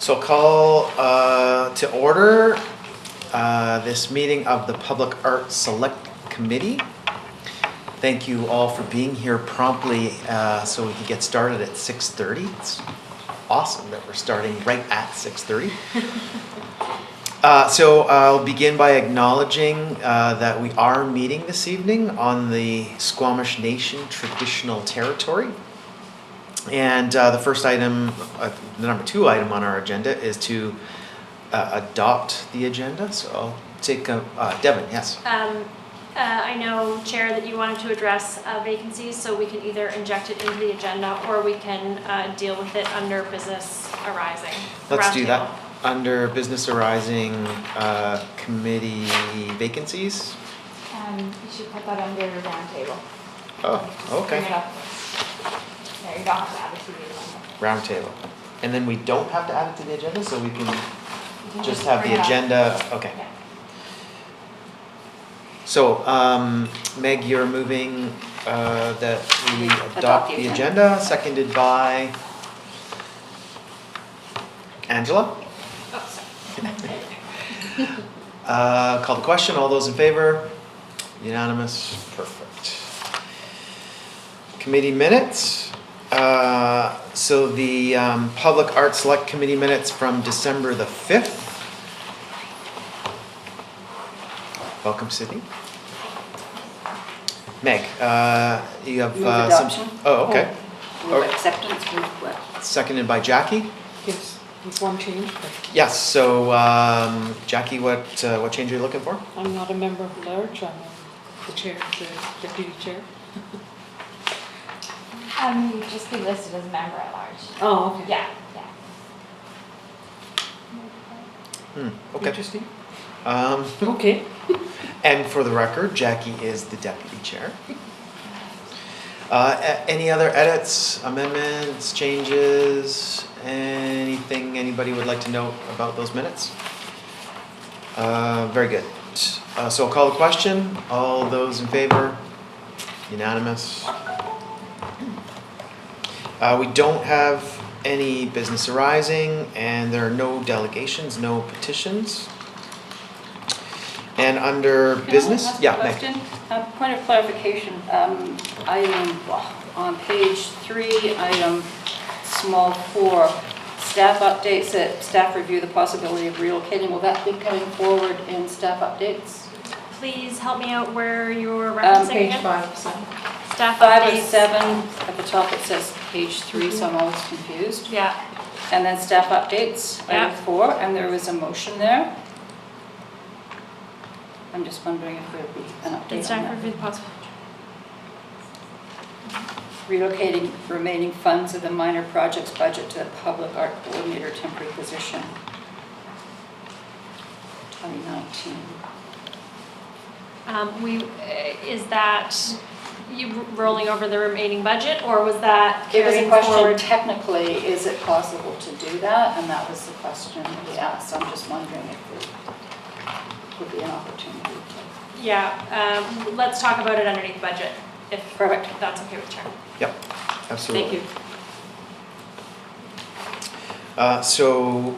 So call to order this meeting of the Public Art Select Committee. Thank you all for being here promptly so we can get started at 6:30. It's awesome that we're starting right at 6:30. So I'll begin by acknowledging that we are meeting this evening on the Squamish Nation traditional territory. And the first item, the number 2 item on our agenda is to adopt the agenda. So I'll take, Devin, yes. I know, Chair, that you wanted to address vacancies, so we can either inject it into the agenda or we can deal with it under business arising. Let's do that. Under business arising committee vacancies. You should put that under the roundtable. Oh, okay. Bring it up. There, you don't have to add it to the agenda. Roundtable. And then we don't have to add it to the agenda, so we can You can just have bring the it up. agenda, okay. Yeah. So, Meg, you're moving that we adopt the agenda, seconded by Angela. Oh, sorry. Call the question, all those in favor? Unanimous, perfect. Committee minutes. So the Public Art Select Committee minutes from December the 5th. Welcome, Sydney. Meg, you have Move adoption. Oh, okay. Move acceptance, move what? Seconded by Jackie. Yes, with one change. Yes. So Jackie, what change are you looking for? I'm not a member of large, I'm the chair, the deputy chair. You'd just be listed as a member at large. Oh, okay. Yeah. Okay. Interesting. Um, Okay. and for the record, Jackie is the deputy chair. Any other edits, amendments, changes, anything anybody would like to know about those minutes? Very good. So I'll call the question. All those in favor? Unanimous. We don't have any business arising, and there are no delegations, no petitions. And under business, Can I yeah, ask a Meg. question? Point of clarification, item, on page 3, item small 4, staff updates that staff review the possibility of relocating. Will that be coming forward in staff updates? Please help me out where you're referencing Page again. 5 of 7. Staff 5 of updates. 7, at the top it says page 3, so I'm always confused. Yeah, And then staff updates, Yeah. item 4, and there was a motion there. I'm just wondering if there'd be an update it's on time that. for review the possible. Relocating remaining funds of the minor projects budget to the public art coordinator temporary position. 2019. Is that you rolling over the remaining budget, or was that It was a carrying question, forward? technically, is it possible to do that? And that was the question we asked. So I'm just wondering if there would be an opportunity to. Yeah, let's talk about it underneath budget, if Perfect. that's okay with Chair. Yep, absolutely. Thank you. So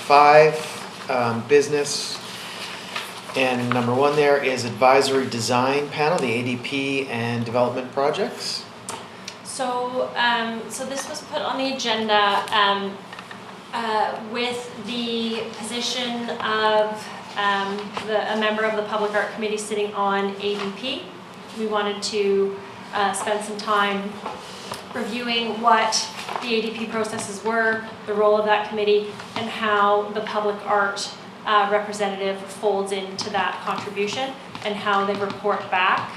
5, business, and number 1 there is advisory design panel, the ADP and development projects. So, so this was put on the agenda with the position of a member of the Public Art Committee sitting on ADP. We wanted to spend some time reviewing what the ADP processes were, the role of that committee, and how the public art representative folds into that contribution, and how they report back,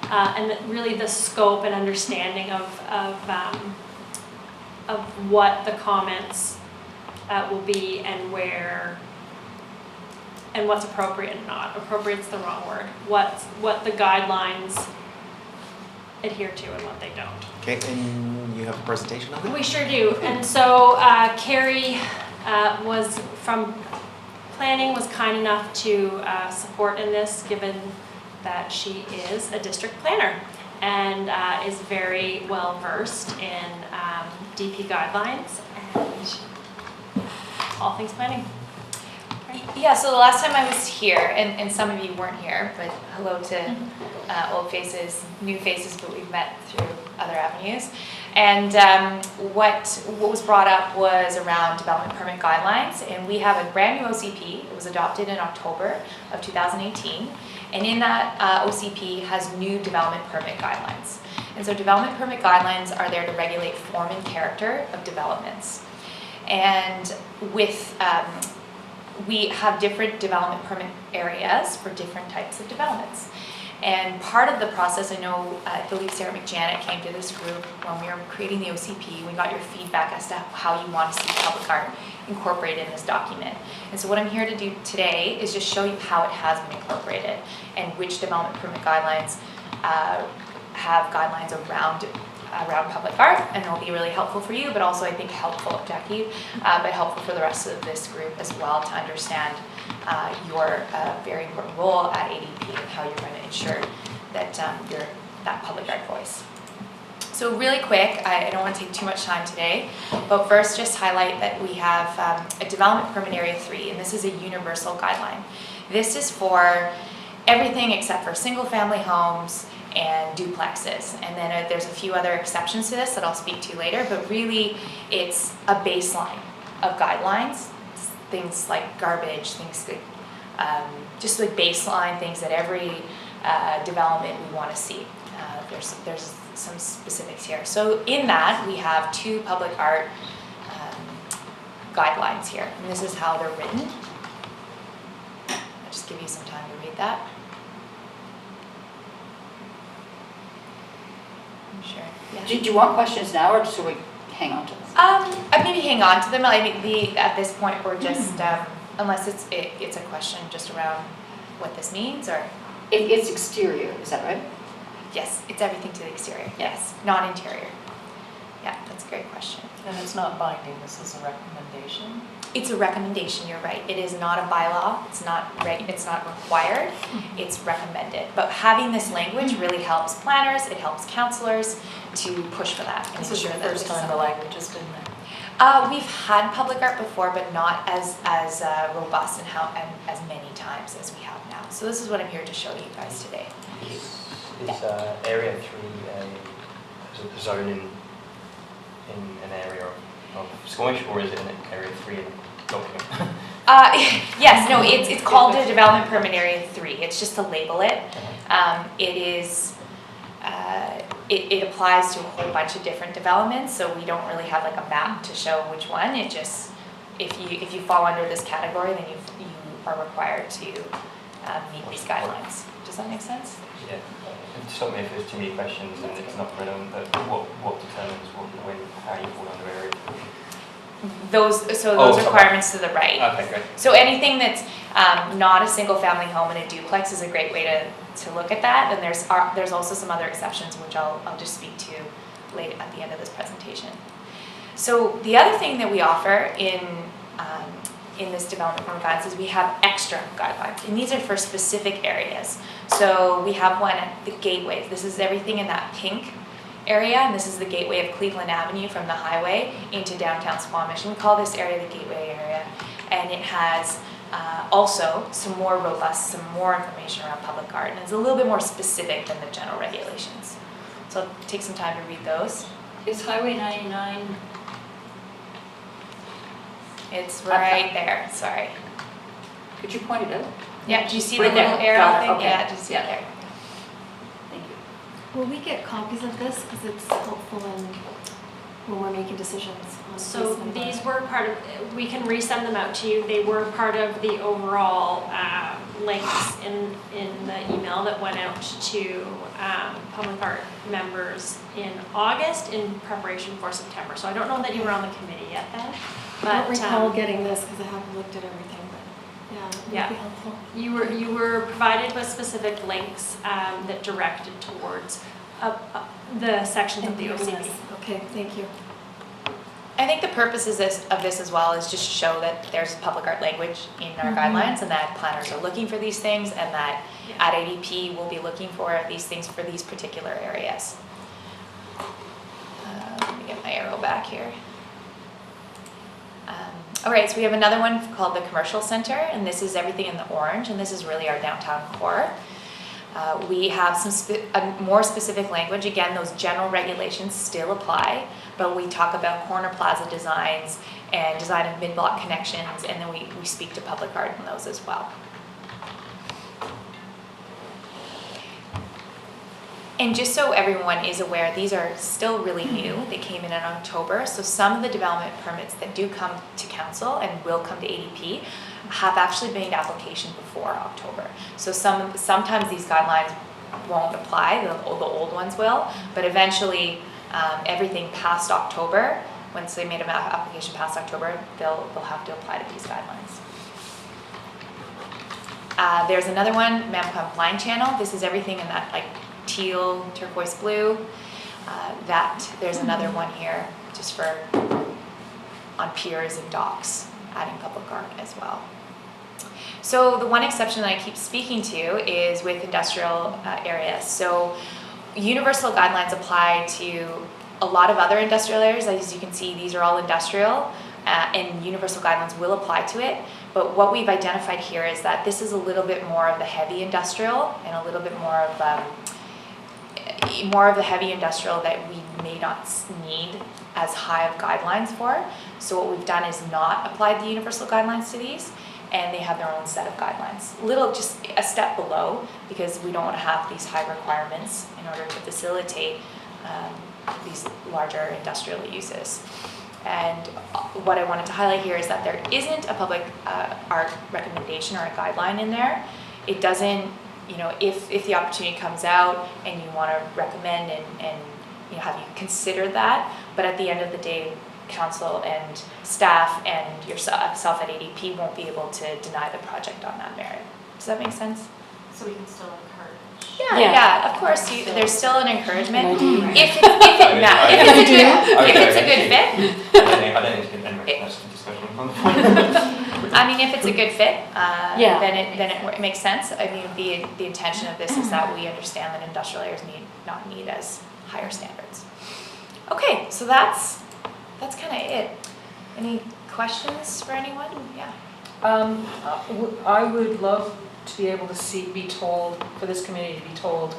and really the scope and understanding of what the comments will be, and where, and what's appropriate and not. Appropriate's the wrong word. What the guidelines adhere to and what they don't. Okay, and you have a presentation on that? We sure do. And so Carrie was from planning, was kind enough to support in this, given that she is a district planner and is very well versed in DP guidelines. And all things planning. Yeah, so the last time I was here, and some of you weren't here, but hello to old faces, new faces, but we've met through other avenues. And what was brought up was around development permit guidelines, and we have a brand new OCP. It was adopted in October of 2018, and in that OCP has new development permit guidelines. And so development permit guidelines are there to regulate form and character of developments. And with we have different development permit areas for different types of developments. And part of the process, I believe Sarah McJanet came to this group when we were creating the OCP. We got your feedback as to how you want to see public art incorporated in this document. And so what I'm here to do today is just show you how it has been incorporated and which development permit guidelines have guidelines around public art, and it'll be really helpful for you, but also I think helpful, Jackie, but helpful for the rest of this group as well to understand your very important role at ADP and how you're going to ensure that you're that public art voice. So really quick, I don't want to take too much time today, but first just highlight that we have a development permit area 3, and this is a universal guideline. This is for everything except for single family homes and duplexes, and then there's a few other exceptions to this that I'll speak to later, but really it's a baseline of guidelines, things like garbage, things that, just like baseline things that every development we want to see. There's some specifics here. So in that we have 2 public art guidelines here, and this is how they're written. I'll just give you some time to read that. Sure. Yeah. Do you want questions now, or should we hang on to them? I'd maybe hang on to them. I think at this point we're just unless it's a question just around what this means, or It's exterior, is that right? yes, it's everything to the exterior. Yes, not interior. Yeah, that's a great question. And it's not binding, this is a recommendation? It's a recommendation. You're right. It is not a bylaw. It's not required. It's recommended. But having this language really helps planners. It helps counselors to push for that and This is ensure the that first it's time the something. language has been there. We've had public art before, but not as robust and as many times as we have now. So this is what I'm here to show you guys today. Is Area 3 a zone in an area of Squamish, or is it an Area 3 in document? Yes, no, it's called a development permit area 3. It's just to label it. It is. It applies to a whole bunch of different developments, so we don't really have like a map to show which one. It just, if you fall under this category, then you are required to meet these guidelines. Does that make sense? Yeah. Stop me if there's too many questions and it's not relevant, but what determines how you fall under Area 3? Those sorry. requirements to the right. Okay, great. So anything that's not a single family home and a duplex is a great way to look at that. And there's also some other exceptions which I'll just speak to late at the end of this presentation. So the other thing that we offer in this development permit guidelines is we have extra guidelines, and these are for specific areas. So we have one at the gateways. This is everything in that pink area, and this is the gateway of Cleveland Avenue from the highway into downtown Squamish. And we call this area the gateway area, and it has also some more robust, some more information around public art, and it's a little bit more specific than the general regulations. So I'll take some time to read those. Is Highway 99? It's right there, sorry. Could you point it out? Yeah, do you see the Right there. little arrow Got it, thing? okay. Yeah, do you see it Yeah. there? Thank you. Will we get copies of this, because it's helpful when we're making decisions on So placement of these art? were part of, we can resend them out to you. They were part of the overall links in the email that went out to public art members in August in preparation for September. So I don't know that you were on the committee yet then, I don't but recall getting this, because I haven't looked at everything, but yeah, it Yeah. would be helpful. you were provided with specific links that directed towards the sections of the OCP. Okay, thank you. I think the purpose of this as well is just to show that there's public art language in our guidelines, and that planners are looking for these things, and that Yeah. at ADP we'll be looking for these things for these particular areas. Let me get my arrow back here. All right, so we have another one called the Commercial Center, and this is everything in the orange, and this is really our downtown core. We have some more specific language. Again, those general regulations still apply, but we talk about corner plaza designs and design of mid-block connections, and then we speak to public art in those as well. And just so everyone is aware, these are still really new. They came in October, so some of the development permits that do come to council and will come to ADP have actually made application before October. So sometimes these guidelines won't apply, the old ones will, but eventually everything past October, once they made an application past October, they'll have to apply to these guidelines. There's another one, Mampcomb Line Channel. This is everything in that like teal, turquoise blue. There's another one here just for on piers and docks, adding public art as well. So the one exception that I keep speaking to is with industrial areas. So universal guidelines apply to a lot of other industrial areas. As you can see, these are all industrial, and universal guidelines will apply to it. But what we've identified here is that this is a little bit more of the heavy industrial and a little bit more of the heavy industrial that we may not need as high of guidelines for. So what we've done is not applied the universal guidelines to these, and they have their own set of guidelines. Just a step below, because we don't want to have these high requirements in order to facilitate these larger industrial uses. And what I wanted to highlight here is that there isn't a public art recommendation or a guideline in there. It doesn't, if the opportunity comes out and you want to recommend and have you consider that, but at the end of the day, council and staff and yourself at ADP won't be able to deny the project on that merit. Does that make sense? So we can still encourage. Yeah, of course, there's still an encouragement. I do. If it's a good fit, I don't think it's been recognized in discussion. I mean, if it's a good fit, Yeah. then it makes sense. I mean, the intention of this is that we understand that industrial areas not need as higher standards. Okay, so that's kind of it. Any questions for anyone? Yeah. I would love to be able to be told, for this committee to be told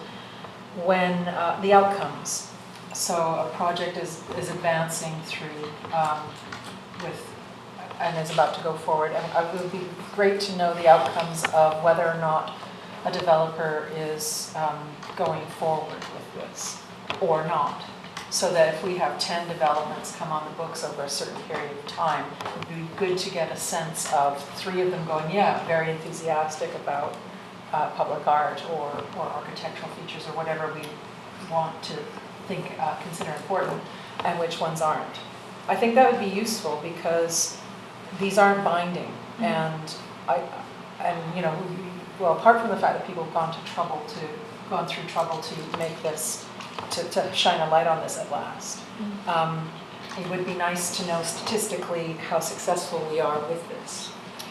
when the outcomes. So a project is advancing through and is about to go forward. And it would be great to know the outcomes of whether or not a developer is going forward with this or not. So that if we have 10 developments come on the books over a certain period of time, it would be good to get a sense of 3 of them going, yeah, very enthusiastic about public art or architectural features or whatever we want to consider important, and which ones aren't. I think that would be useful because these aren't binding, and apart from the fact that people have gone through trouble to make this. To shine a light on this at last. It would be nice to know statistically how successful we are with this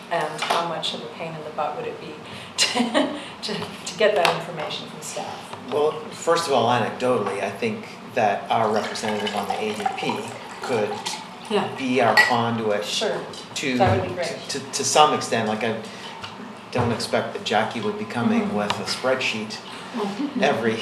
and how much of a pain in the butt would it be to get that information from staff. Well, first of all, anecdotally, I think that our representative on the ADP could be our conduit Sure, to, that would be great. to some extent. Like, I don't expect that Jackie would be coming with a spreadsheet every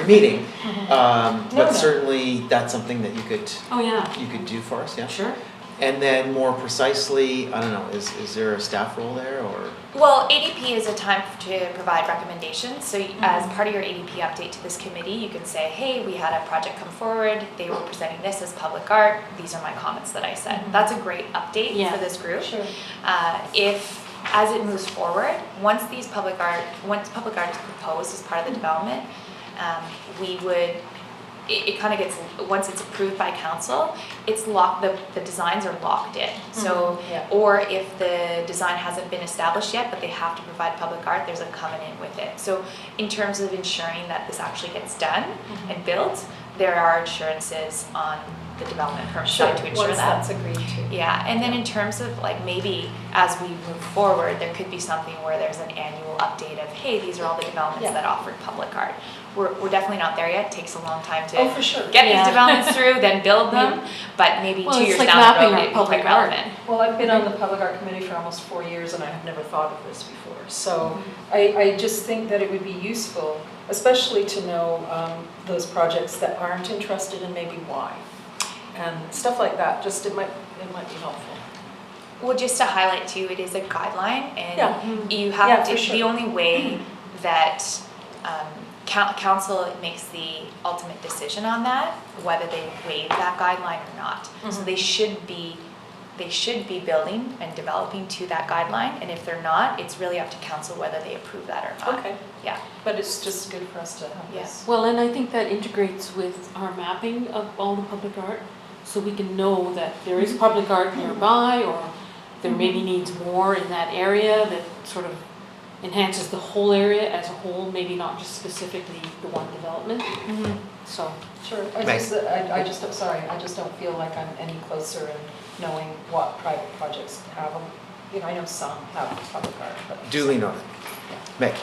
meeting, but certainly that's something that you could do for us, yeah. Sure. And then more precisely, I don't know, is there a staff role there or? Well, ADP is a time to provide recommendations. So as part of your ADP update to this committee, you can say, hey, we had a project come forward. They were presenting this as public art. These are my comments that I said. That's a great update for this group. Sure. As it moves forward, once public art is proposed as part of the development, it kind of gets, once it's approved by council, it's locked, the designs are locked in. So, or if the design hasn't been established yet, but they have to provide public art, there's a covenant with it. So in terms of ensuring that this actually gets done and built, there are assurances on the development permit side to ensure Once that. that's agreed to. Yeah, and then in terms of like maybe as we move forward, there could be something where there's an annual update of, hey, these are all the developments Yeah. that offered public art. We're definitely not there yet, it takes a long time to Oh, for sure. get Yeah. these developments through, then build them, but maybe Well, 2 it's years like down the mapping road, our it'd be public quite art. relevant. Well, I've been on the Public Art Committee for almost 4 years and I have never thought of this before. So I just think that it would be useful, especially to know those projects that aren't interested and maybe why. And stuff like that, just it might be helpful. Well, just to highlight too, it is a guideline Yeah. and you Yeah, have for to, sure. the only way that council makes the ultimate decision on that, whether they waive that guideline or not. So Mhm. they should be building and developing to that guideline, and if they're not, it's really up to council whether they approve that or not. Okay, Yeah, but it's just good for us to have Yeah. this. Well, and I think that integrates with our mapping of all the public art, so we can know that there is public art nearby, or there maybe needs more in that area that sort of enhances the whole area as a whole, maybe not just specifically the one development, so. Sure, Meg. I just, I'm sorry, I just don't feel like I'm any closer in knowing what private projects have them. You know, I know some have public art, but. Duly noted. Meg?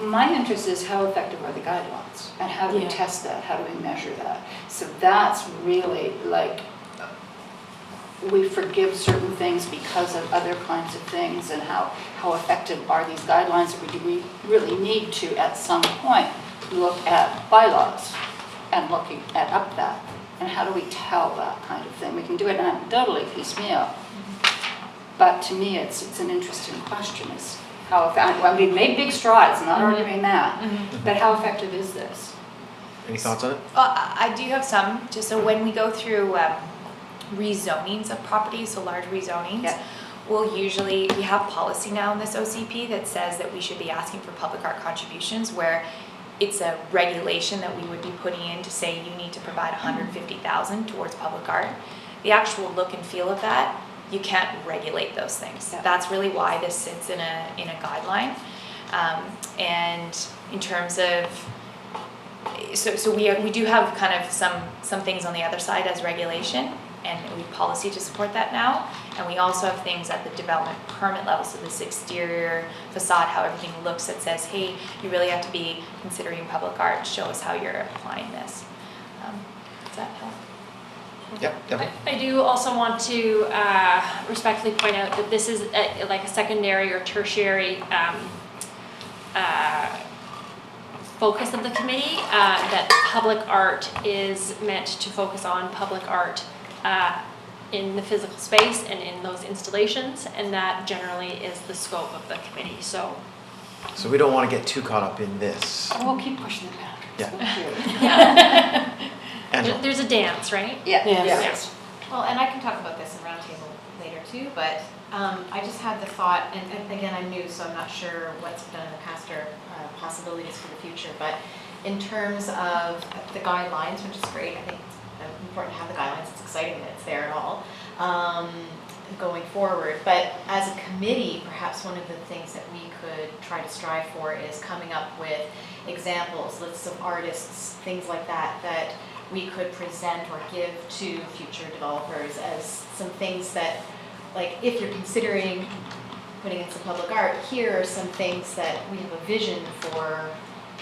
My interest is how effective are the guidelines? And how do we Yeah. test that? How do we measure that? So that's really like, we forgive certain things because of other kinds of things, and how effective are these guidelines? Or do we really need to, at some point, look at bylaws and looking at up that? And how do we tell that kind of thing? We can do it anecdotally, piecemeal. But to me, it's an interesting question, is how, well, we've made big strides, not arguing that, but how effective is this? Any thoughts on it? I do have some, just so when we go through rezonings of properties, so large rezonings, Yeah. we have policy now in this OCP that says that we should be asking for public art contributions, where it's a regulation that we would be putting in to say you need to provide 150,000 towards public art. The actual look and feel of that, you can't regulate those things. Yeah. That's really why this sits in a guideline. And in terms of, so we do have kind of some things on the other side as regulation, and we have policy to support that now. And we also have things at the development permit level, so this exterior facade, how everything looks, that says, hey, you really have to be considering public art, show us how you're applying this. Does that help? Yep, Deborah? I do also want to respectfully point out that this is like a secondary or tertiary focus of the committee, that public art is meant to focus on public art in the physical space and in those installations, and that generally is the scope of the committee, so. So we don't want to get too caught up in this. We'll keep pushing it back. Yeah. Angela? There's a dance, right? Yeah. Yes. Well, and I can talk about this in roundtable later too, but I just had the thought, and again, I'm new, so I'm not sure what's been done in the past or possibilities for the future, but in terms of the guidelines, which is great, I think it's important to have the guidelines, it's exciting that it's there at all, going forward. But as a committee, perhaps one of the things that we could try to strive for is coming up with examples, lists of artists, things like that, that we could present or give to future developers as some things that, like, if you're considering putting in some public art, here are some things that we have a vision for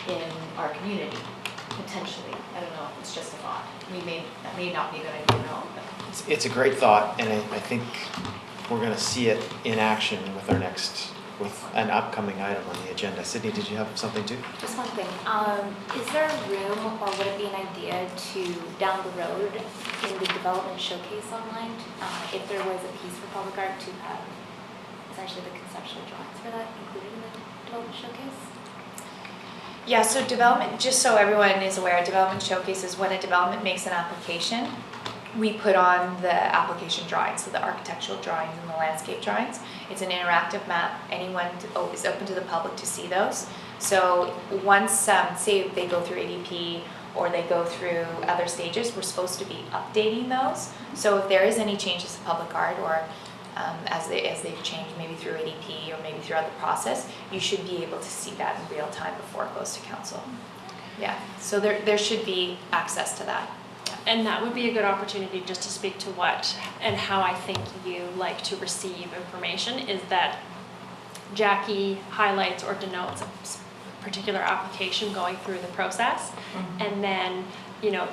in our community, potentially. I don't know if it's just a thought. That may not be a good idea at all, but. It's a great thought, and I think we're going to see it in action with an upcoming item on the agenda. Sydney, did you have something too? Just one thing, is there room, or would it be an idea to, down the road, in the development showcase online, if there was a piece for public art, to have essentially the conceptual drawings for that included in the development showcase? Yeah, so development, just so everyone is aware, development showcase is when a development makes an application, we put on the application drawings, so the architectural drawings and the landscape drawings. It's an interactive map. Anyone is open to the public to see those. So once, say they go through ADP or they go through other stages, we're supposed to be updating those. So if there is any changes to public art, or as they've changed maybe through ADP or maybe throughout the process, you should be able to see that in real time before it goes to council. Yeah, so there should be access to that. Yeah. And that would be a good opportunity just to speak to what and how I think you like to receive information, is that Jackie highlights or denotes a particular application going through the process. And then, you know,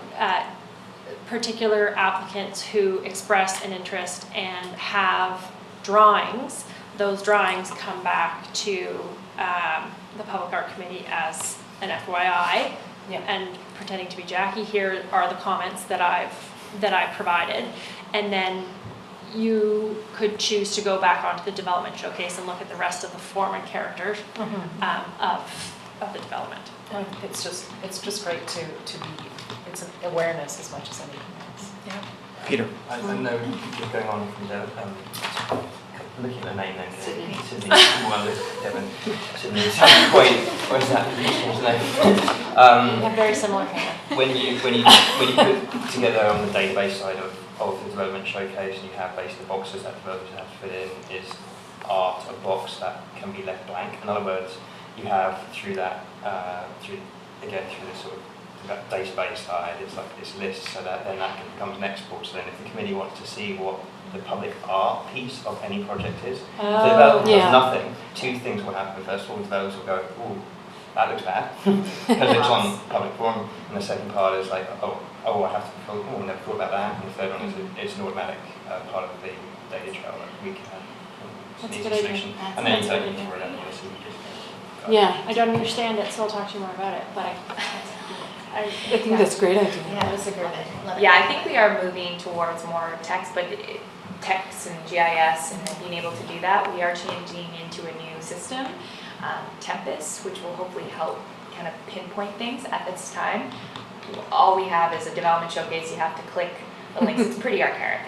particular applicants who express an interest and have drawings, those drawings come back to the Public Art Committee as an FYI. Yeah. And pretending to be Jackie, here are the comments that I provided. And then you could choose to go back onto the development showcase and look at the rest of the form and character of the development. It's just great to be, it's an awareness as much as anything else. Peter? I know you're going on from there. Looking at the name then, Sydney. Well, Devon. Sydney. Where's that? We have very similar hair. When you put together on the database side of the development showcase, and you have basically boxes that developers have to fit in, is art a box that can be left blank? In other words, you have through that through this sort of that database side, it's like this list, so that then that becomes an export. So then if the committee wants to see what the public art piece of any project is, if the developer does nothing, two things will happen. First of all, the developers will go, ooh, that looks bad, because it's on public forum. And the second part is like, oh, I have to, we never thought about that. And the third one is it's an automatic part of the data trail that we can have. That's a good idea. And then you That's a take good it for idea. it. Yeah, I don't understand it, so I'll talk to you more about it, but I think that's a great idea. Yeah, that's a good one. Love it. Yeah, I think we are moving towards more text, but text and GIS and then being able to do that. We are changing into a new system, Tempest, which will hopefully help kind of pinpoint things at this time. All we have is a development showcase. You have to click the links. It's pretty archaic.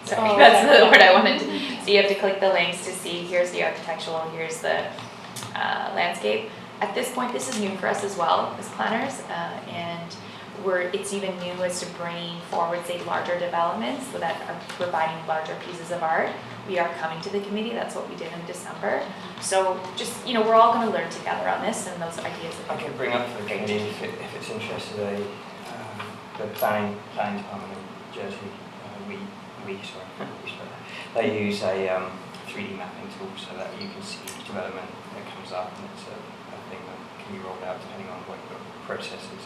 Sorry, Oh, that's okay. the word I wanted to. So you have to click the links to see, here's the architectural, here's the landscape. At this point, this is new for us as well as planners, and it's even new as to bringing forward, say, larger developments so that are providing larger pieces of art. We are coming to the committee. That's what we did in December. So just, you know, we're all going to learn together on this and those ideas. I can bring up for the committee if it's interested the planning department in Jersey. They use a 3D mapping tool so that you can see development that comes up, and it's a thing that can be rolled out depending on what your process is,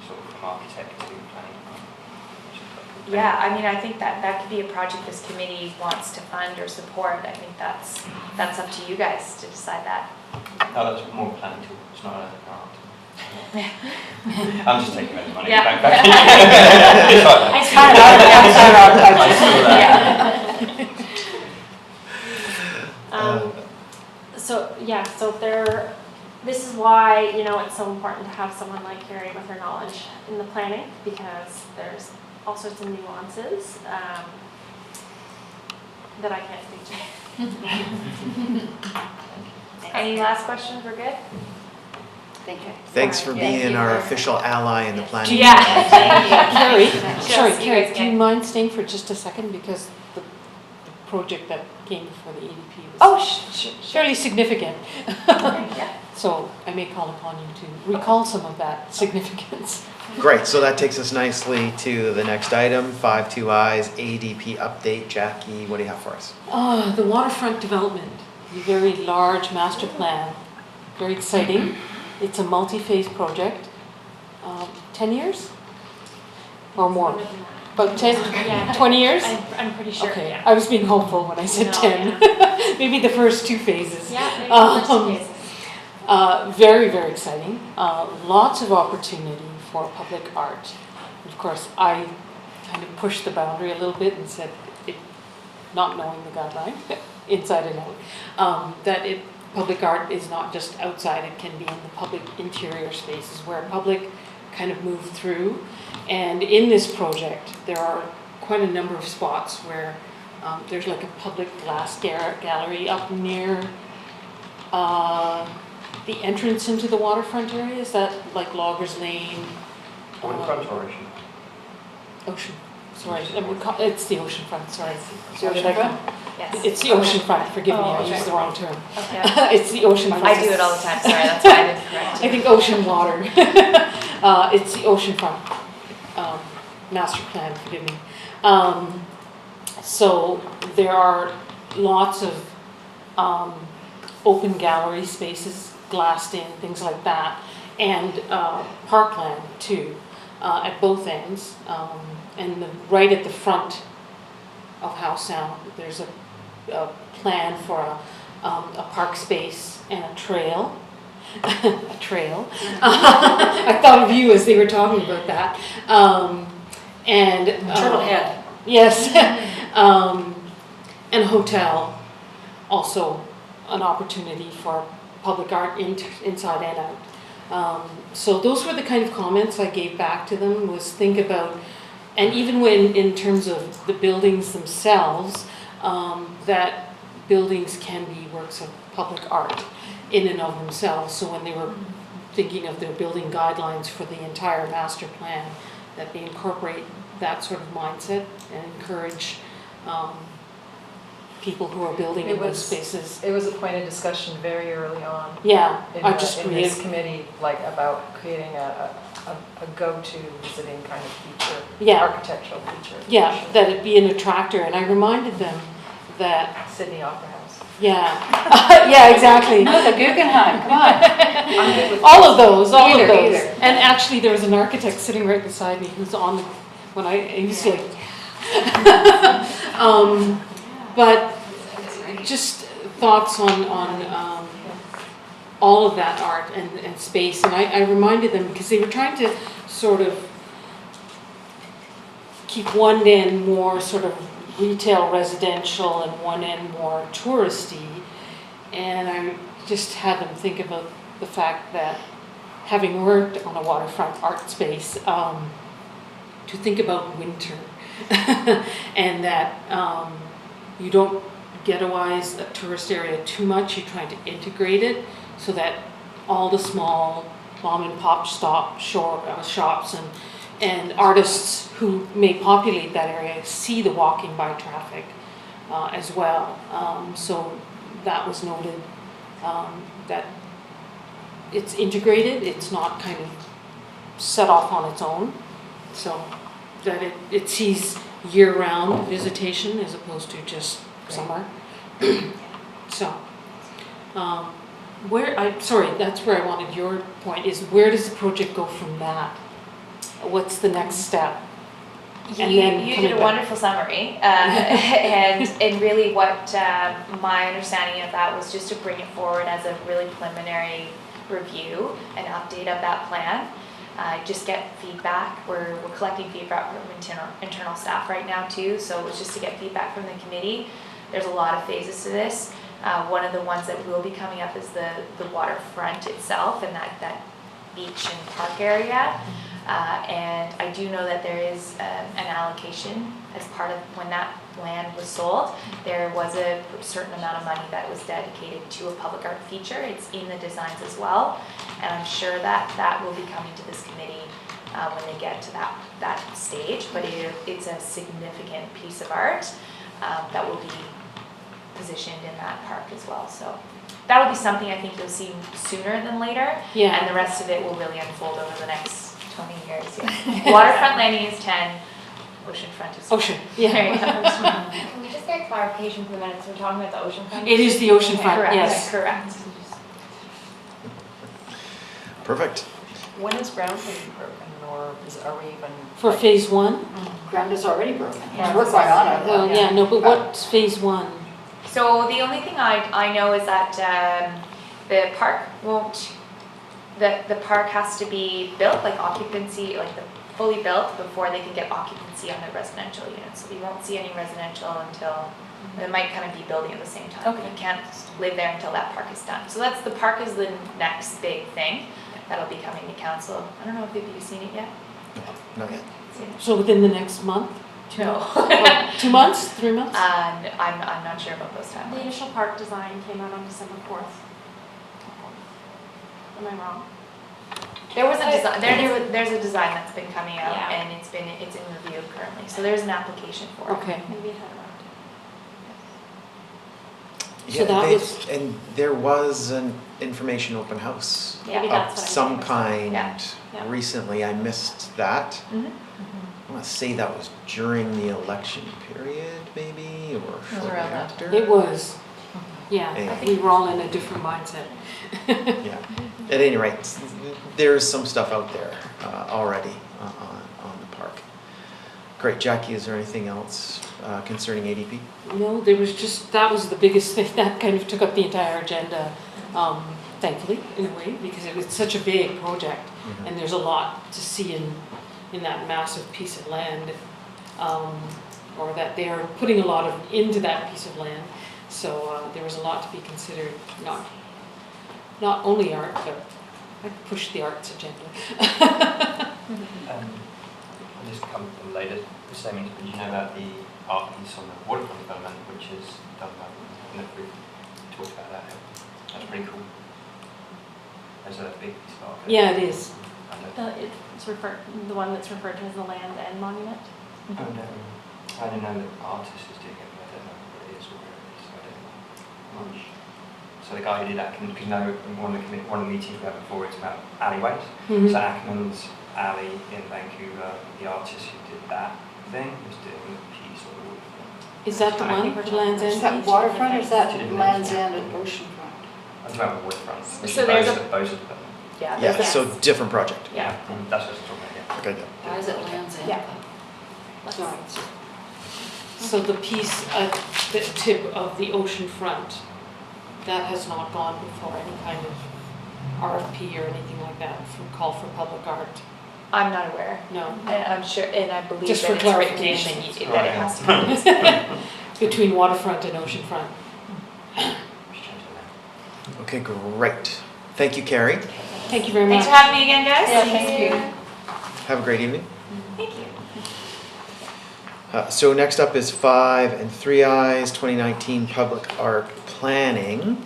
sort of from architect to planning department. Yeah, I mean, I think that could be a project this committee wants to fund or support. I think that's up to you guys to decide that. No, that's more a planning tool. It's not an art. I'm just taking that money Yeah. back. It's I So this is why, you know, it's so important to have someone like Carrie with her knowledge in the planning, because there's all sorts of nuances that I can't speak to. Any last questions? We're good? Thank you. Thanks for being our official ally in the planning. Carrie, Yes, sorry, you Carrie, guys do you can- mind staying for just a second, because the project that came before the ADP was Oh, fairly significant. Yeah. So I may call upon you to recall some of that significance. Great, so that takes us nicely to the next item, 52I's ADP update. Jackie, what do you have for us? The waterfront development, a very large master plan, very exciting. It's a multi-phase project, 10 years or more? About 10, Yeah. 20 years? I'm pretty sure, Okay, yeah. I was being hopeful when I said No, 10. Maybe the first two phases. Yeah, maybe the first Um, cases. Very, very exciting. Lots of opportunity for public art. Of course, I kind of pushed the boundary a little bit and said, not knowing the guideline, inside and out, public art is not just outside, it can be in the public interior spaces where public kind of move through. And in this project, there are quite a number of spots where there's like a public glass gallery up near the entrance into the waterfront area. Is that like Loggers Lane? Waterfront or ocean? Ocean, sorry, it's the ocean front, sorry. It's the ocean front? Yes. It's the ocean front, forgive me, Oh, I okay. used the wrong term. Okay. It's the ocean front. I do it all the time, sorry, that's why I didn't correct I you. think ocean water. It's the ocean front. master plan, forgive me. So there are lots of open gallery spaces, glassed in, things like that, and parkland too, at both ends. And right at the front of Howe Sound, there's a plan for a park space and a trail. A trail. I thought of you as they were talking about that. And Turtlehead. yes, and a hotel, also an opportunity for public art inside and out. So those were the kind of comments I gave back to them, was think about, and even when in terms of the buildings themselves, that buildings can be works of public art in and of themselves. So when they were thinking of their building guidelines for the entire master plan, that they incorporate that sort of mindset and encourage people who are building in those spaces. It was a point of discussion very early on Yeah, in, I the- just in this created, committee, like about creating a go-to visiting kind of feature, Yeah. architectural feature. yeah, that it be an attractor, and I reminded them that, Sydney Opera House. yeah, yeah, exactly. No, the Guggenheim, come on. All of those. Either. And actually, there was an architect sitting right beside me who's on, when he was like, but just thoughts on all of that art and space. And I reminded them, because they were trying to sort of keep one end more sort of retail residential and one end more touristy. And I just had them think about the fact that, having worked on a waterfront art space, to think about winter and that you don't ghettoize a tourist area too much. You're trying to integrate it so that all the small mom and pop shops and artists who may populate that area see the walking by traffic as well. So that was noted, that it's integrated, it's not kind of set off on its own. So that it sees year-round visitation as opposed to just summer. So, that's where I wanted your point, is where does the project go from that? What's the next step? And then You coming did a back. wonderful summary, and really what my understanding of that was just to bring it forward as a really preliminary review and update of that plan. Just get feedback. We're collecting feedback from internal staff right now too, so it was just to get feedback from the committee. There's a lot of phases to this. One of the ones that will be coming up is the waterfront itself and that beach and park area. And I do know that there is an allocation as part of when that land was sold. There was a certain amount of money that was dedicated to a public art feature. It's in the designs as well. And I'm sure that will be coming to this committee when they get to that stage. But it's a significant piece of art that will be positioned in that park as well. So that will be something I think you'll see sooner than later. Yeah. And the rest of it will really unfold over the next 20 years. Yeah. Waterfront landing is 10, oceanfront is 20. Ocean, yeah. Can we just get clarification for the minutes? We're talking about the ocean front? It is the oceanfront, Correct, yes. correct. Perfect. When is ground going to be broken, or are we even? For phase one? Ground is already broken. Yeah. We're quite on it. Well, yeah, no, but what's phase one? So the only thing I know is that the park won't, the park has to be built, like occupancy, like fully built before they can get occupancy on the residential units. So we won't see any residential until, it might kind of be building at the same time. Okay. You can't live there until that park is done. So the park is the next big thing that'll be coming to council. I don't know if you've seen it yet? Not yet. Seen it? So within the next month? No. 2 months, 3 months? I'm not sure about those The timelines. initial park design came out on December 4th. Am I wrong? There was a design, there's a design that's been coming out Yeah. and it's in review currently, so there's an application for it. Okay. Maybe it had around. So Yeah, that was- and there was an information open house Maybe of that's what I'm some thinking of. kind Yeah. Yeah. recently. I missed that. Mhm. want to say that was during the election period, maybe, or was shortly around that after. It was, yeah, Anyway. we were all in a different mindset. Yeah. At any rate, there's some stuff out there already on the park. Great, Jackie. Is there anything else concerning ADP? No, there was just, that was the biggest thing, that kind of took up the entire agenda, thankfully, in a way, because it was such a big project, Mhm. and there's a lot to see in that massive piece of land, or that they are putting a lot into that piece of land, so there was a lot to be considered, not only art, but I pushed the arts agenda. I'll just come to them later. The same, but you know about the art piece on the waterfront development, which is done by, I don't know if we've talked about that. That's pretty cool. There's a big piece of art. Yeah, it is. It's referred, the one that's referred to as the Land End Monument. Oh, no. I don't know the artist is doing it, but I don't know what it is or where it is. I don't know much. So the guy who did that, because you know, one of the meetings we had before, it's about alleyways. Mhm. So Ackman's Alley in Vancouver, the artist who did that thing was doing a piece on the waterfront. Is that the I one, think we're the Land's talking Is End? that waterfront or is that She didn't Land's mention End and oceanfront? I'm talking about the waterfront. So there's a- Bows of them. Yeah. Yeah, there's- so different project. Yeah. That's what I'm talking about, Okay, Why is it Land's End? Yeah. Sorry. So the piece at the tip of the ocean front, that has not gone before any kind of RFP or anything like that for call for public art? I'm not aware. No, And I'm sure, and I believe Just that for it's written in clarification. that it has to be. between waterfront and ocean front. yeah. Just change the name. Okay, great. Thank you, Carrie. Thank you very Thanks much. for having me again, guys. Yeah, thank you. Have a great evening. Thank you. So next up is 5 and 3 Eyes 2019 Public Art Planning.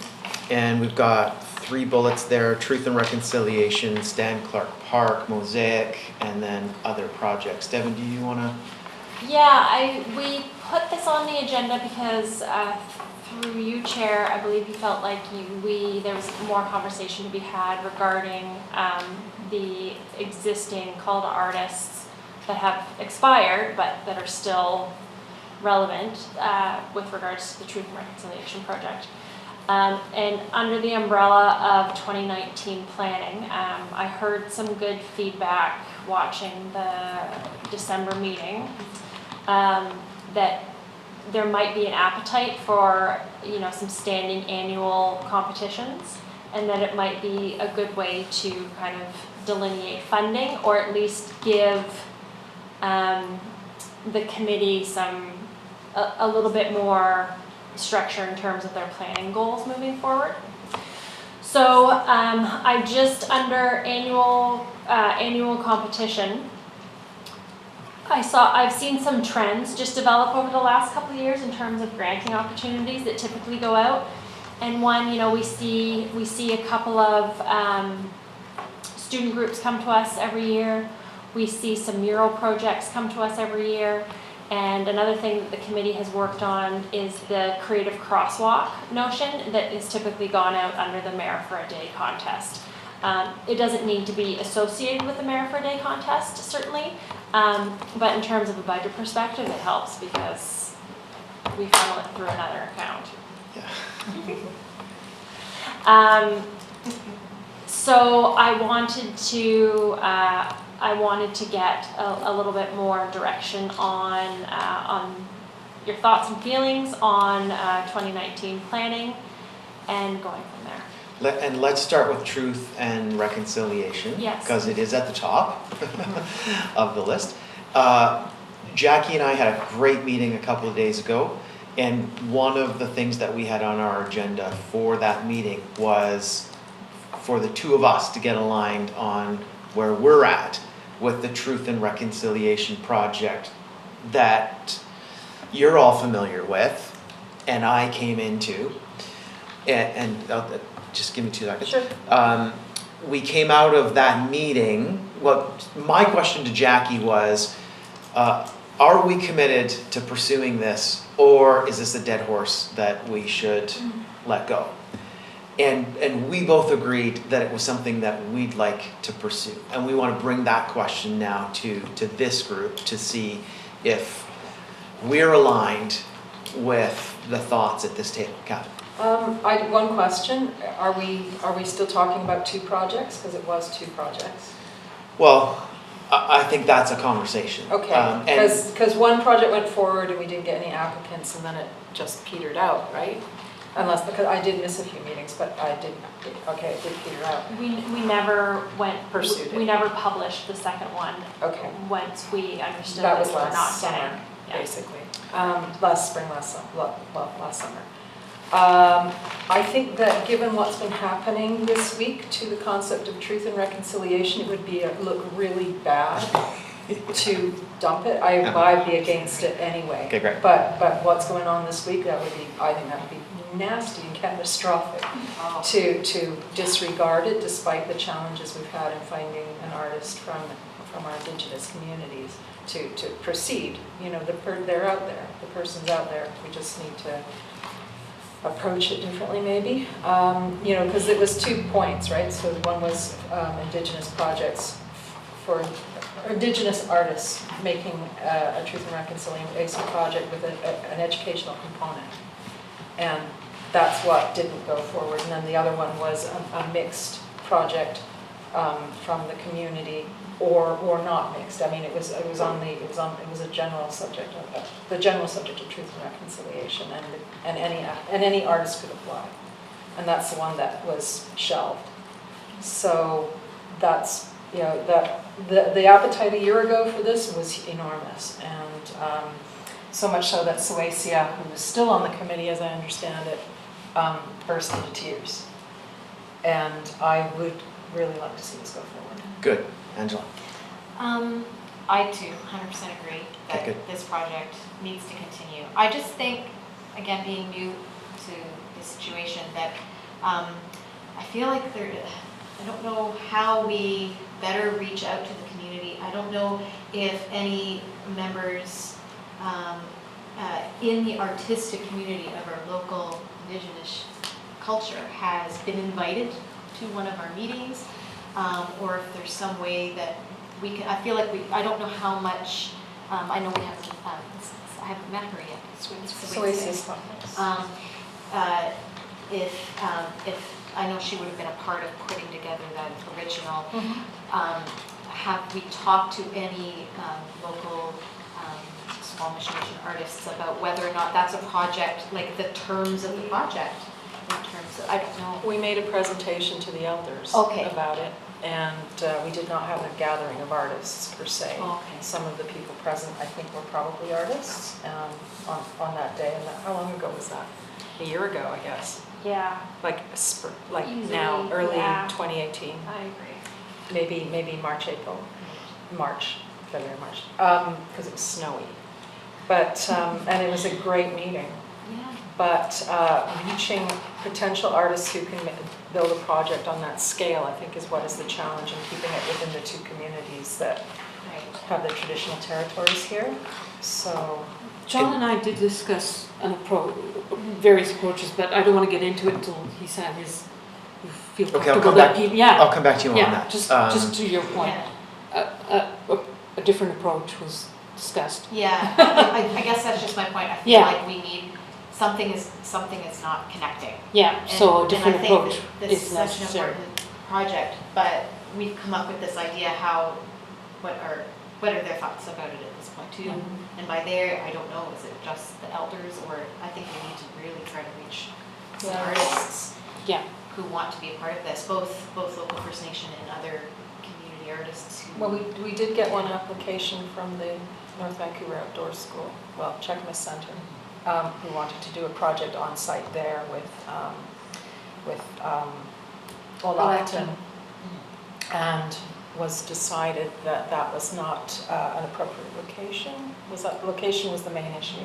And we've got 3 bullets there: Truth and Reconciliation, Stan Clark Park, Mosaic, and then other projects. Devin, do you want to? Yeah, we put this on the agenda because through you, Chair, I believe you felt like there was more conversation to be had regarding the existing call to artists that have expired but that are still relevant with regards to the Truth and Reconciliation Project. And under the umbrella of 2019 planning, I heard some good feedback watching the December meeting, that there might be an appetite for, some standing annual competitions, and that it might be a good way to kind of delineate funding, or at least give the committee a little bit more structure in terms of their planning goals moving forward. So I just under annual competition, I've seen some trends just develop over the last couple of years in terms of granting opportunities that typically go out. And one, we see a couple of student groups come to us every year. We see some mural projects come to us every year. And another thing that the committee has worked on is the creative crosswalk notion that is typically gone out under the Mayor for a Day contest. It doesn't need to be associated with the Mayor for a Day contest, certainly, but in terms of a budget perspective, it helps because we funnel it through another account. Yeah. So I wanted to get a little bit more direction on your thoughts and feelings on 2019 planning and going from there. And let's start with Truth and Reconciliation. Yes. Because it is at the top of the list. Jackie and I had a great meeting a couple of days ago, and one of the things that we had on our agenda for that meeting was for the two of us to get aligned on where we're at with the Truth and Reconciliation project that you're all familiar with and I came into. And just give me 2 seconds. Sure. We came out of that meeting, my question to Jackie was, are we committed to pursuing this, or is this a dead horse that we should let go? And we both agreed that it was something that we'd like to pursue. And we want to bring that question now to this group to see if we're aligned with the thoughts at this table. Catherine? One question, are we still talking about 2 projects? Because it was 2 projects. Well, I think that's a conversation. Okay, And because one project went forward and we didn't get any applicants and then it just petered out, right? Unless, because I did miss a few meetings, but it did peter out. We never Pursued it. we never published the second one Okay, once we understood that that was we were not last summer, getting. Yeah. basically. Last spring, last summer. I think that given what's been happening this week to the concept of truth and reconciliation, it would look really bad to dump it. I'd be against it anyway. Okay, great. But what's going on this week, I think that would be nasty and catastrophic to disregard it despite the challenges we've had in finding an artist from our Indigenous communities to proceed. You know, they're out there, the person's out there. We just need to approach it differently maybe. You know, because it was 2 points, right? So one was Indigenous projects for Indigenous artists making a truth and reconciliation project with an educational component. And that's what didn't go forward. And then the other one was a mixed project from the community or not mixed. I mean, it was a general subject of the general subject of truth and reconciliation, and any artist could apply. And that's the one that was shelved. So that's, you know, that the appetite a year ago for this was enormous, and so much so that Suecia, who was still on the committee as I understand it, burst into tears. And I would really like to see this go forward. Good. Angela? I too 100% agree that Okay, good. this project needs to continue. I just think, again, being new to the situation, that I feel like I don't know how we better reach out to the community. I don't know if any members in the artistic community of our local Indigenous culture has been invited to one of our meetings, or if there's some way that we can. I feel like I don't know how much. I know we haven't. I haven't met her yet. Suecia's not nice. If I know she would have been a part of putting together that original. Have we talked to any local Squamish Nation artists about whether or not that's a project, like the terms of the project, in terms of, I don't know. We made a presentation to the elders Okay. about it, and we did not have a gathering of artists per se. Okay. Some of the people present, I think, were probably artists on that day. And how long ago was that? A year ago, I guess. Yeah, Like Easily, now, early yeah. 2018. I agree. Maybe February, March, because it was snowy. But, and it was a great meeting. Yeah. But reaching potential artists who can build a project on that scale, I think, is what is the challenge, and keeping it within the 2 communities that Right. have the traditional territories here. So, John and I did discuss various approaches, but I don't want to get into it until he's had his, you feel Okay, I'll comfortable come that back. people, yeah. I'll come back to you on Yeah, that. just to your point, Yeah. a different approach was discussed. Yeah, I guess that's just my point. I feel Yeah. like we need, something is not connecting. Yeah, so a different And I think approach that this is is such an necessary. important project, but we've come up with this idea what are their thoughts about it at this point too? Mhm. And by there, I don't know, is it just the elders, or I think we need to really try to reach some Yeah. artists Yeah. who want to be a part of this, both local First Nation and other community artists who. well, we did get one application from the North Vancouver Outdoors School, well, Checkmas Center, who wanted to do a project on site there with Olacton. And was decided that that was not an appropriate location. Location was the main issue.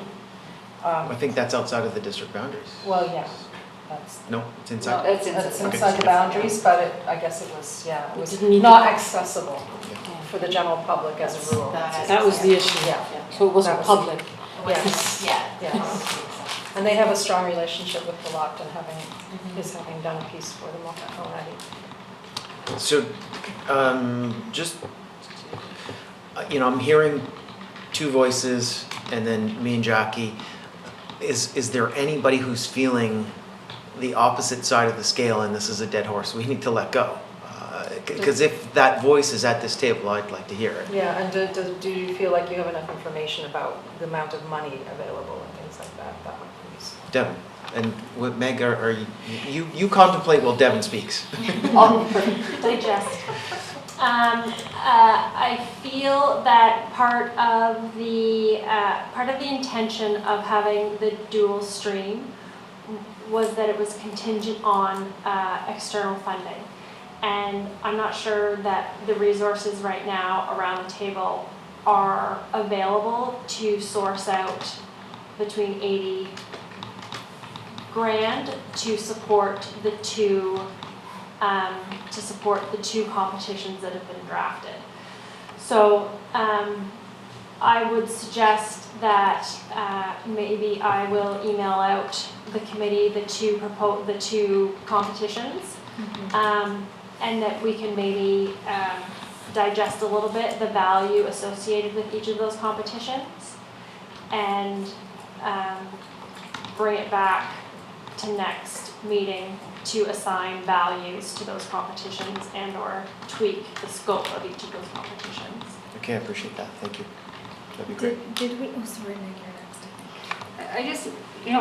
I think that's outside of the district boundaries. Well, yeah, that's, No, it's no, inside. it's inside the boundaries, but I guess it was, yeah, it It was didn't need not to- accessible for the general public as a rule. That- That was the issue, Yeah. so it wasn't That was- public. It wasn't- Yeah. Yes. And they have a strong relationship with the Lockton, having done a piece for them already. So, just, I'm hearing two voices and then me and Jackie. Is there anybody who's feeling the opposite side of the scale and this is a dead horse we need to let go? Because if that voice is at this table, I'd like to hear it. Yeah, and do you feel like you have enough information about the amount of money available and things like that? That would be useful. Devin, and what, Meg, are you contemplate while Devin speaks? Digest. I feel that part of the intention of having the dual stream was that it was contingent on external funding. And I'm not sure that the resources right now around the table are available to source out between 80 grand to support the two competitions that have been drafted. So I would suggest that maybe I will email out the committee the two competitions, and that we can maybe digest a little bit the value associated with each of those competitions, and bring it back to next meeting to assign values to those competitions and or tweak the scope of each of those competitions. Okay, I appreciate that. Thank you. That'd be great. Did we, oh, sorry, Meg, you're next. I just,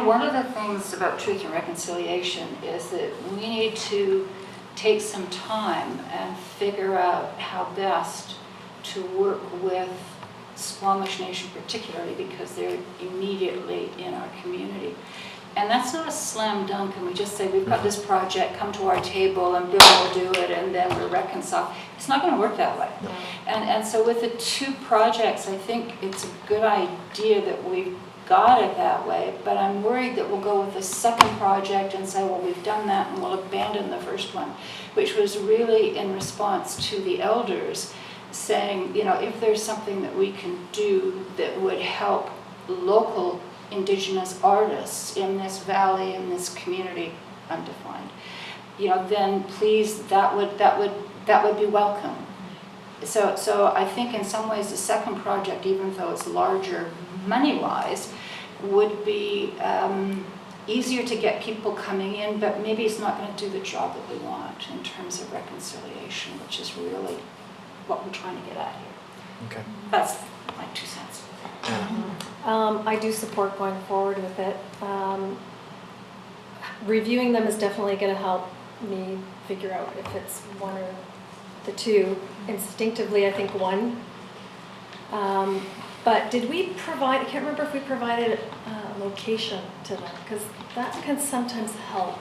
one of the things about Truth and Reconciliation is that we need to take some time and figure out how best to work with Squamish Nation particularly, because they're immediately in our community. And that's not a slam dunk, and we just say, we've got this project, come to our table, and Bill will do it, and then we'll reconcile. It's not going to work that way. No. And so with the two projects, I think it's a good idea that we've got it that way, but I'm worried that we'll go with the second project and say, well, we've done that, and we'll abandon the first one, which was really in response to the elders saying, if there's something that we can do that would help local Indigenous artists in this valley, in this community, undefined, then please, that would be welcome. So I think in some ways the second project, even though it's larger money-wise, would be easier to get people coming in, but maybe it's not going to do the job that we want in terms of reconciliation, which is really what we're trying to get at here. Okay. That's my 2 cents. I do support going forward with it. Reviewing them is definitely going to help me figure out if it's one or the two. Instinctively, I think one. But did we provide, I can't remember if we provided a location to them, because that can sometimes help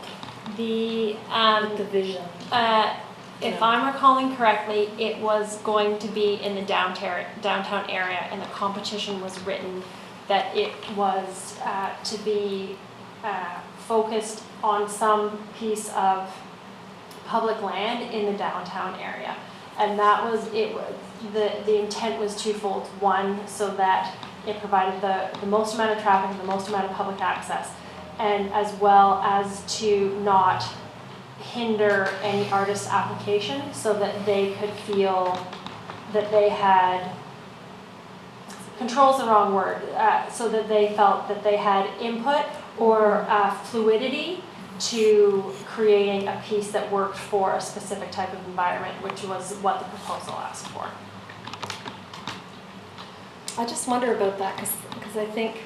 The the vision. if I'm recalling correctly, it was going to be in the downtown area, and the competition was written that it was to be focused on some piece of public land in the downtown area. And that was, the intent was twofold. One, so that it provided the most amount of traffic and the most amount of public access, and as well as to not hinder any artist application, so that they could feel that they had, control's the wrong word, so that they felt that they had input or fluidity to creating a piece that worked for a specific type of environment, which was what the proposal asked for. I just wonder about that, because I think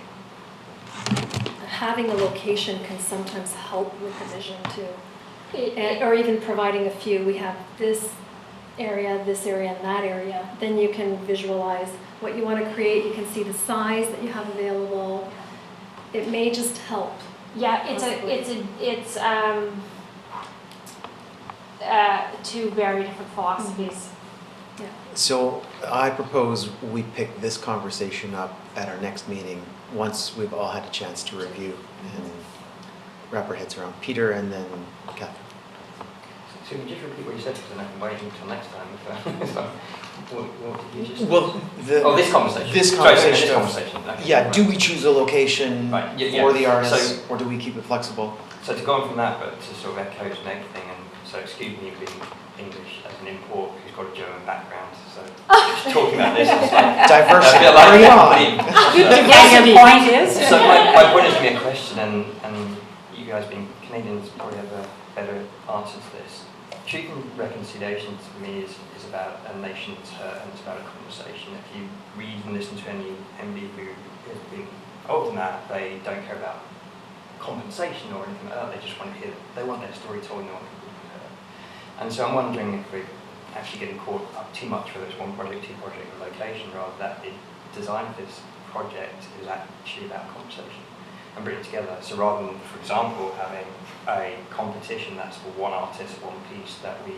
having a location can sometimes help with the vision too. Or even providing a few. We have this area, and that area. Then you can visualize what you want to create. You can see the size that you have available. It may just help. Yeah, it's two very different philosophies. Yeah. So I propose we pick this conversation up at our next meeting once we've all had a chance to review and wrap our heads around. Peter and then Catherine. So can you just repeat what you said, because then I can wait until next time. So, what did you just? Well, Oh, this conversation. This Sorry, conversation this of- conversation. Okay, yeah, right. do we choose a location Right, yeah, for yeah. the artist, So- or do we keep it flexible? So to go on from that, but to sort of echo Meg's thing, and so excuse me being English as an import who's got a German background, so just talking about this, it's like, Diversity, I feel like bring it everybody- on. Yes, your point is. So my point is to be a question, and you guys being Canadians probably have a better answer to this. Treating reconciliation to me is about a nation's hurt, and it's about a conversation. If you read and listen to any MD who has been older than that, they don't care about compensation or anything like that. They just want to hear, they want their story told, and they want people to hear. And so I'm wondering if we're actually getting caught up too much, whether it's one project, two project, or location, rather that the design for this project is actually about conversation and bring it together. So rather than, for example, having a competition that's for one artist, one piece, that we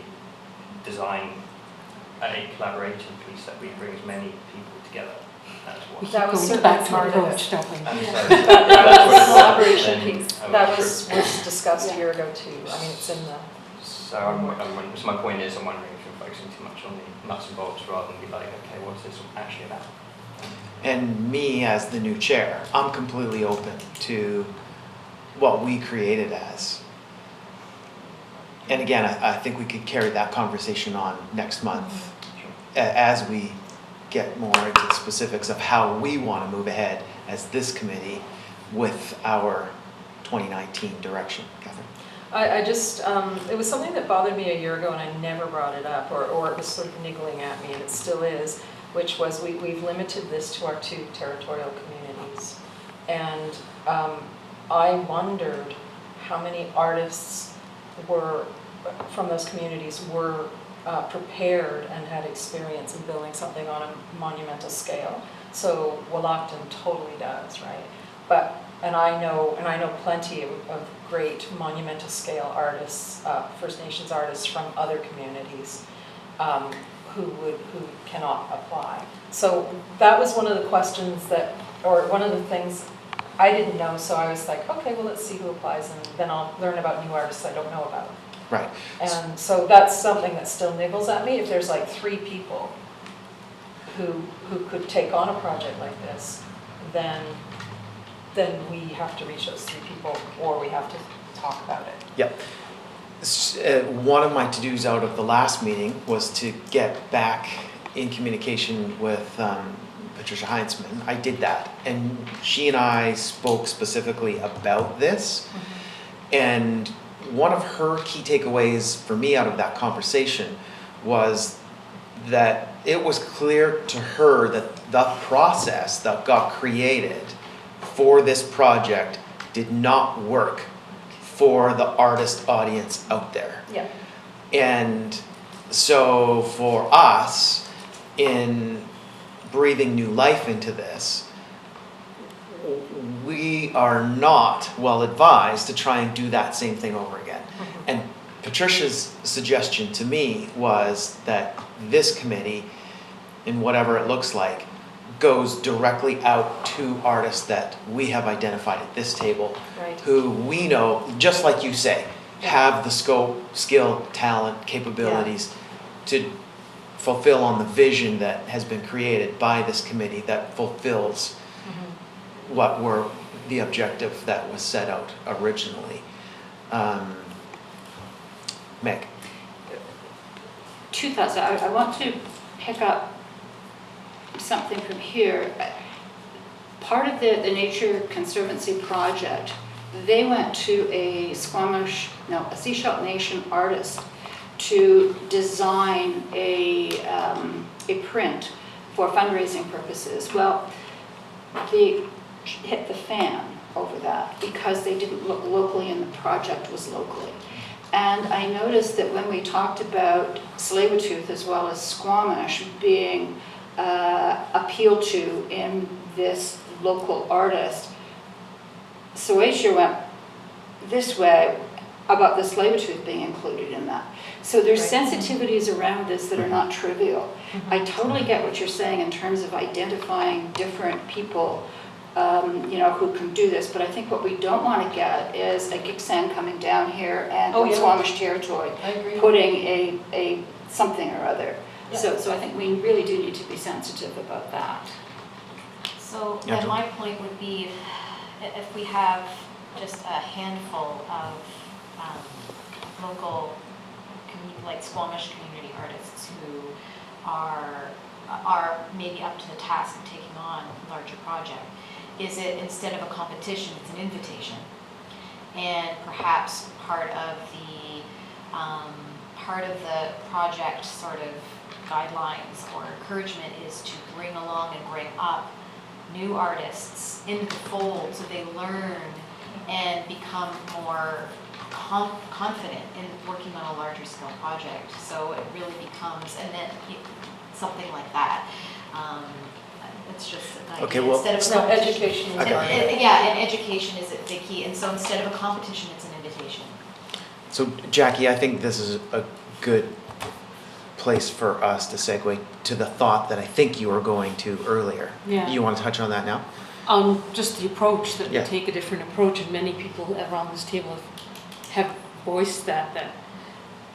design a collaborative piece that we brings many people together. That's We what. keep That was going certainly back to part the of it. approach, don't we? And so That that's was what a it collaboration then piece. I'm That not was sure. discussed a year ago too. I mean, it's in the, So so my point is, I'm wondering if you're focusing too much on the nuts and bolts rather than be like, okay, what's this actually about? And me as the new chair, I'm completely open to what we created as. And again, I think we could carry that conversation on next month as we get more into the specifics of how we want to move ahead as this committee with our 2019 direction. Catherine? I just, it was something that bothered me a year ago and I never brought it up, or it was sort of niggling at me, and it still is, which was we've limited this to our 2 territorial communities. And I wondered how many artists were, from those communities, were prepared and had experience in building something on a monumental scale. So Wallachton totally does, right? But and I know plenty of great monumental scale artists, First Nations artists from other communities who cannot apply. So that was one of the questions that, or one of the things I didn't know. So I was like, okay, well, let's see who applies, and then I'll learn about new artists I don't know about. Right. And so that's something that still niggles at me. If there's like 3 people who could take on a project like this, then we have to reach those 3 people, or we have to talk about it. Yep. One of my to-dos out of the last meeting was to get back in communication with Patricia Heinzman. I did that, and she and I spoke specifically about this. And one of her key takeaways for me out of that conversation was that it was clear to her that the process that got created for this project did not work for the artist audience out there. Yeah. And so for us, in breathing new life into this, we are not well advised to try and do that same thing over again. And Patricia's suggestion to me was that this committee, in whatever it looks like, goes directly out to artists that we have identified at this table, Right. who we know, just like you say, have the scope, skill, talent, capabilities to fulfill on the vision that has been created by this committee that fulfills what were the objective that was set out originally. Meg? 2 thoughts. I want to pick up something from here. Part of the Nature Conservancy project, they went to a Sechelt Nation artist to design a print for fundraising purposes. Well, they hit the fan over that because they didn't look locally and the project was locally. And I noticed that when we talked about Tsleil-Waututh as well as Squamish being appealed to in this local artist, Soatia went this way about the Tsleil-Waututh being included in that. So there's sensitivities around this that are not trivial. I totally get what you're saying in terms of identifying different people who can do this, but I think what we don't want to get is a Gixan coming down here and Oh, on yeah. Squamish territory, I agree. putting a something or other. Yeah. So I think we really do need to be sensitive about that. So Yeah, then Jill. my point would be, if we have just a handful of local, like Squamish community artists who are maybe up to the task of taking on a larger project, is it, instead of a competition, it's an invitation? And perhaps part of the project sort of guidelines or encouragement is to bring along and bring up new artists into the fold so they learn and become more confident in working on a larger scale project. So it really becomes, and then something like that. It's just an idea. Okay, well- Instead of a So competition. education is Okay. our- Yeah, and education is the key. And so instead of a competition, it's an invitation. So Jackie, I think this is a good place for us to segue to the thought that I think you were going to earlier. Yeah. You want to touch on that now? Just the approach, that we Yeah. take a different approach, and many people around this table have voiced that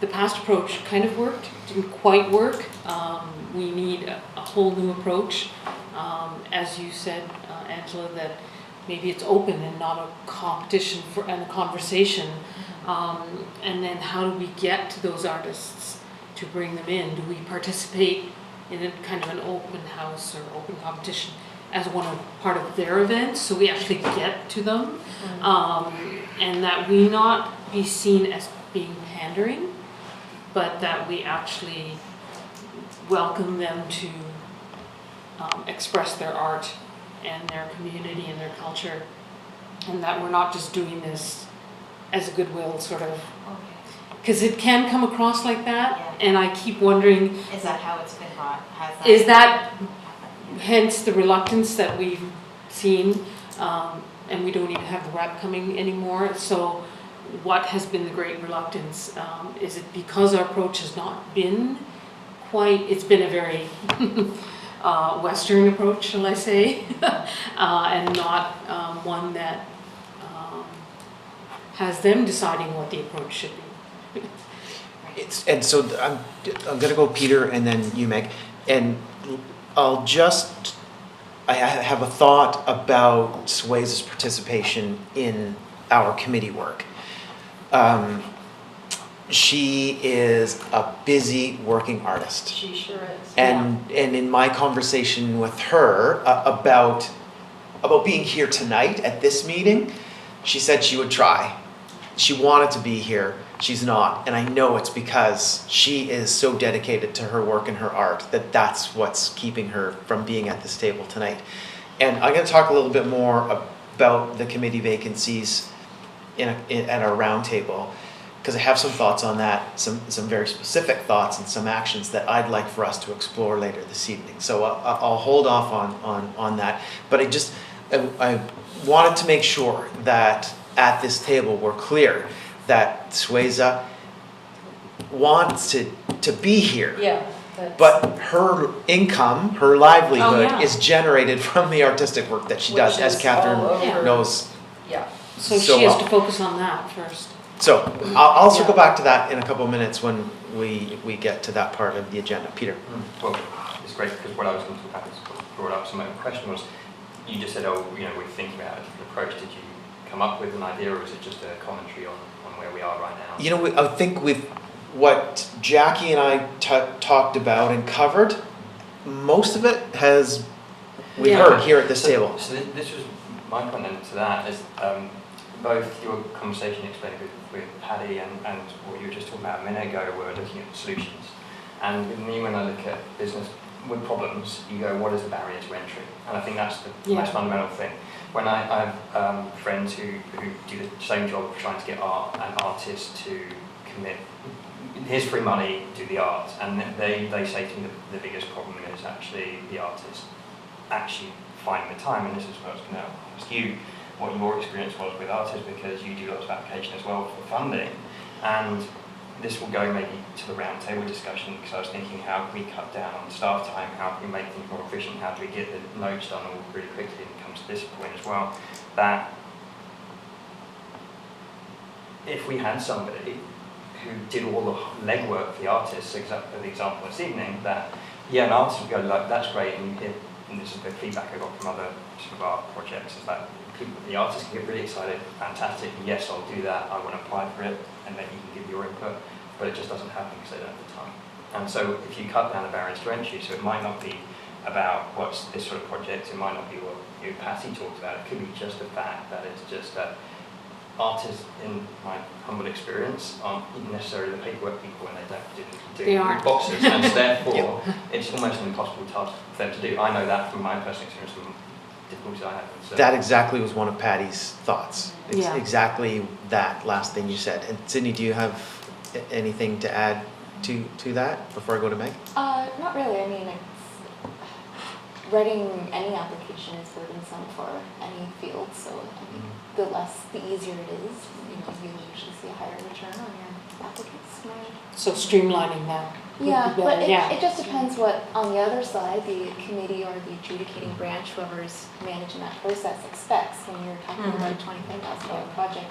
the past approach kind of worked, didn't quite work. We need a whole new approach. As you said, Angela, that maybe it's open and not a competition and a conversation. And then how do we get to those artists to bring them in? Do we participate in a kind of an open house or open competition as part of their events, so we actually get to them? And that we not be seen as being pandering, but that we actually welcome them to express their art and their community and their culture, and that we're not just doing this as a goodwill sort of, because it can come across like that, Yeah. and I keep wondering, Is that how it's been brought? is that hence the reluctance that we've seen, and we don't even have the rep coming anymore. So what has been the great reluctance? Is it because our approach has not been quite, it's been a very Western approach, shall I say, and not one that has them deciding what the approach should be. And so I'm gonna go Peter and then you, Meg, and I have a thought about Swayze's participation in our committee work. She is a busy working artist. She sure is. And in my conversation with her about being here tonight at this meeting, she said she would try. She wanted to be here. She's not. And I know it's because she is so dedicated to her work and her art that that's what's keeping her from being at this table tonight. And I'm going to talk a little bit more about the committee vacancies at our roundtable, because I have some thoughts on that, some very specific thoughts and some actions that I'd like for us to explore later this evening. So I'll hold off on that. But I wanted to make sure that at this table we're clear that Swayze wants to be here. Yeah. that's- But her income, her livelihood Oh, yeah. is generated from the artistic work that she Which does, as is Catherine all over. knows. Yeah. So So she has well. to focus on that first. So I'll circle back to that in a couple of minutes when we get to that part of the agenda. Peter? Well, it's great because what I was going to talk about is brought up. So my question was, you just said, oh, we're thinking about a different approach. Did you come up with an idea, or is it just a commentary on where we are right now? You know, I think with what Jackie and I talked about and covered, most of it we've Yeah. heard here at this table. So this was my point then to that is both your conversation explained with Paddy and what you were just talking about a minute ago, were looking at solutions. And with me, when I look at business with problems, you go, what is the barrier to entry? And I think that's the most fundamental thing. When I have friends who do the same job of trying to get an artist to commit, here's free money, do the art, and they say to me the biggest problem is actually the artist actually finding the time, and this is what I was going to ask you, what your experience was with artists, because you do lots of application as well for funding, and this will go maybe to the roundtable discussion, because I was thinking, how can we cut down on staff time? How can we make things more efficient? How do we get the notes done all really quickly? And it comes to this point as well, that if we had somebody who did all the legwork for the artists, the example this evening, that, yeah, an artist would go, like, that's great, and this is the feedback I got from other sort of art projects, is that the artists can get really excited, fantastic, yes, I'll do that, I want to apply for it, and then you can give your input, but it just doesn't happen because they don't have the time. And so if you cut down the barriers to entry, so it might not be about what's this sort of project, it might not be what Patty talked about, it could be just the fact that it's just that artists, in my humble experience, aren't necessarily the paperwork people when they don't do They aren't. boxes, and therefore it's almost an impossible task for them to do. I know that from my personal experience, from difficulties I have. So. That exactly was one of Patty's thoughts. Yeah. Exactly that last thing you said. And Sydney, do you have anything to add to that before I go to Meg? Not really. I mean, writing any application is burdensome for any field, so I mean, the easier it is, you usually see a higher return on your applicants. So streamlining that would Yeah, be but better, yeah. it just depends what, on the other side, the committee or the adjudicating branch, whoever's managing that process, expects when you're talking about a $25,000 project,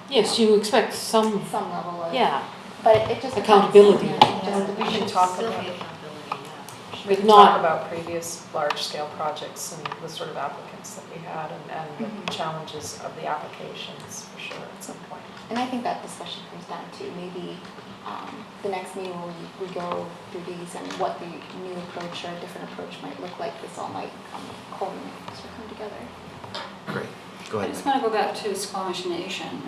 Yes, you expect some, some level of. yeah, But it just depends. Accountability. Yeah, it just We depends. should talk Still about, be accountability, yeah. we But can not- talk about previous large-scale projects and the sort of applicants that we had and the challenges of the applications, for sure, at some point. And I think that discussion comes down to maybe the next meeting when we go through these and what the new approach or a different approach might look like, this all might come together. Great. Go I ahead. just Meg. want to go back to Squamish Nation.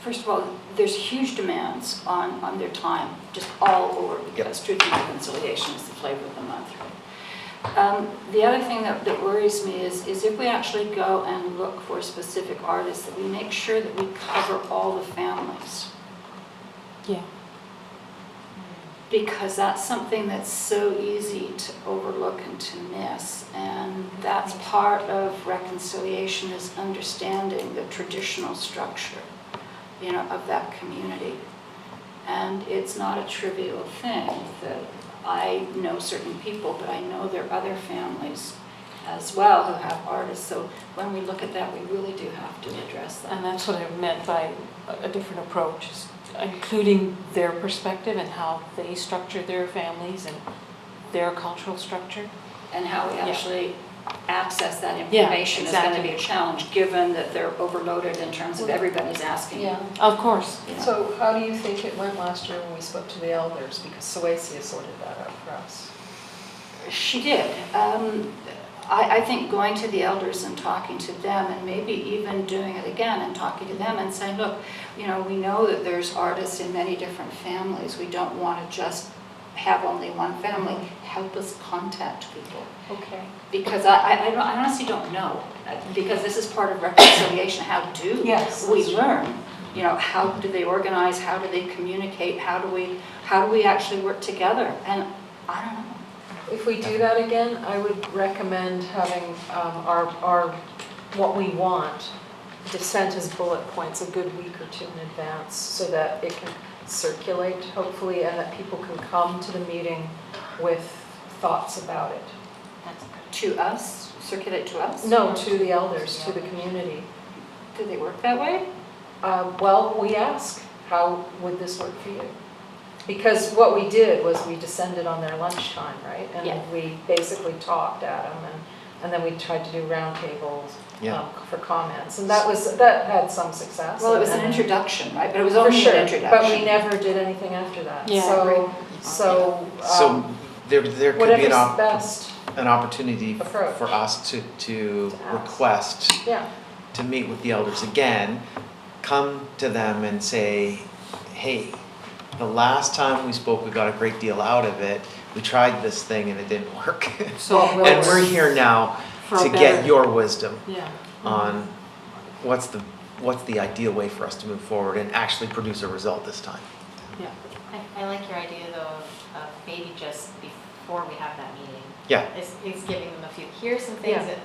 First of all, there's huge demands on their time, just all over, because Truth and Reconciliation is the flavor of the month, right? The other thing that worries me is if we actually go and look for specific artists, that we make sure that we cover all the families. yeah. Because that's something that's so easy to overlook and to miss. And that's part of reconciliation, is understanding the traditional structure, you know, of that community. And it's not a trivial thing that I know certain people, but I know there are other families as well who have artists. So when we look at that, we really do have to address that. And that's what I meant by a different approach, is including their perspective and how they structure their families and their cultural structure. And how we Yeah. actually access that Yeah, information is going to be a exactly. challenge, given that they're overloaded in terms of everybody's asking. Yeah. Of course. You know. So how do you think it went last year when we spoke to the elders? Because Suecia sorted that out for us. She did. I think going to the elders and talking to them, and maybe even doing it again and talking to them and saying, look, you know, we know that there's artists in many different families. We don't want to just have only one family. Help us contact people. Okay. Because I honestly don't know, because this is part of reconciliation. How do Yes, we that's true. learn? You know, how do they organize? How do they communicate? How do we actually work together? And I don't know. If we do that again, I would recommend having our what we want sent as bullet points a good week or two in advance, so that it can circulate, hopefully, and that people can come to the meeting with thoughts about it. To us, circulate to us? No, to the elders, to the community. Do they work that way? Well, we ask, how would this work for you? Because what we did was we descended on their lunchtime, right? Yeah. And we basically talked at them, and then we tried to do roundtables Yeah. for comments, and that had some success. Well, it was an And- introduction, right? But it was For only sure, an introduction. but we never did anything after that. Yeah. So So there could be whatever's best, an opportunity Approach. for us to To ask. request yeah. to meet with the elders again, come to them and say, hey, the last time we spoke, we got a great deal out of it. We tried this thing and it didn't work. So And we're here now For a to better- get your wisdom Yeah. on what's the ideal way for us to move forward and actually produce a result this time. I like your idea though of maybe just before we have that meeting. Yeah. Is giving them a few, here's some things Yeah. that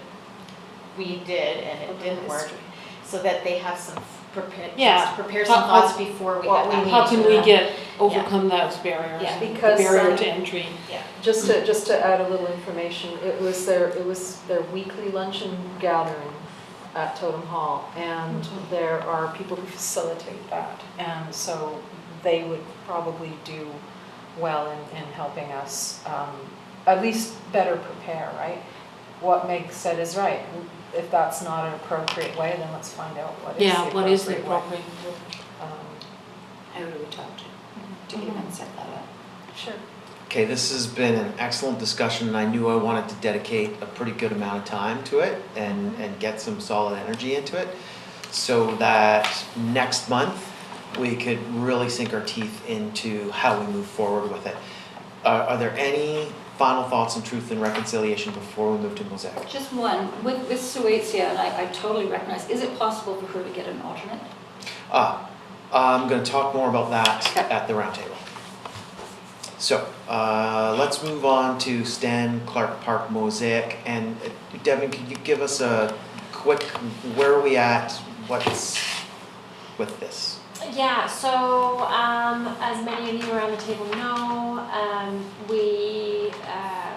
we did and it didn't work. History. So that they have some prepare, Yeah. just prepare How- some thoughts before we what get that. we How can meeting we set up. get, overcome those barriers? Yeah. The Because, barrier to entry. just to add a little information, it was their weekly luncheon gathering at Totem Hall, and there are people who facilitate that, and so they would probably do well in helping us at least better prepare, right? What Meg said is right. If that's not an appropriate way, then let's find out what is the Yeah, appropriate way. what is the appropriate? Who do we talk to even set that up? Sure. Okay, this has been an excellent discussion, and I knew I wanted to dedicate a pretty good amount of time to it and get some solid energy into it, so that next month we could really sink our teeth into how we move forward with it. Are there any final thoughts on Truth and Reconciliation before we move to Mosaic? Just one, with Suecia, and I totally recognize, is it possible for her to get an alternate? I'm going to talk more about that Okay. at the roundtable. So let's move on to Stan Clark Park Mosaic. And Devin, could you give us a quick, where are we at? What's with this? Yeah, so as many of you around the table know, we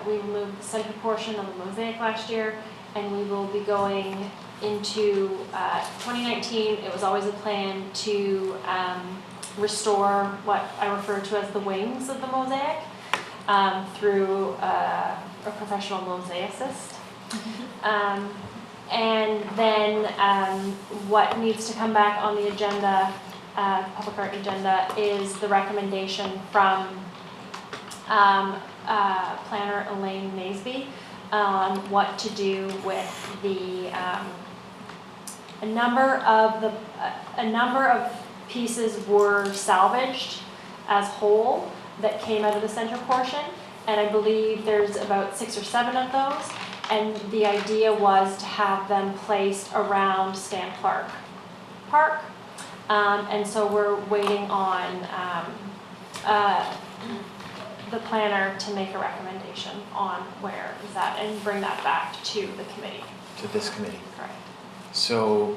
removed the center portion of the mosaic last year, and we will be going into 2019. It was always a plan to restore what I refer to as the wings of the mosaic through a professional mosaicist. And then what needs to come back on the agenda, public art agenda, is the recommendation from planner Elaine Naseby on what to do with the a number of pieces were salvaged as whole that came out of the center portion, and I believe there's about 6 or 7 of those. And the idea was to have them placed around Stan Clark Park. And so we're waiting on the planner to make a recommendation on where is that and bring that back to the committee. To this committee. Correct. So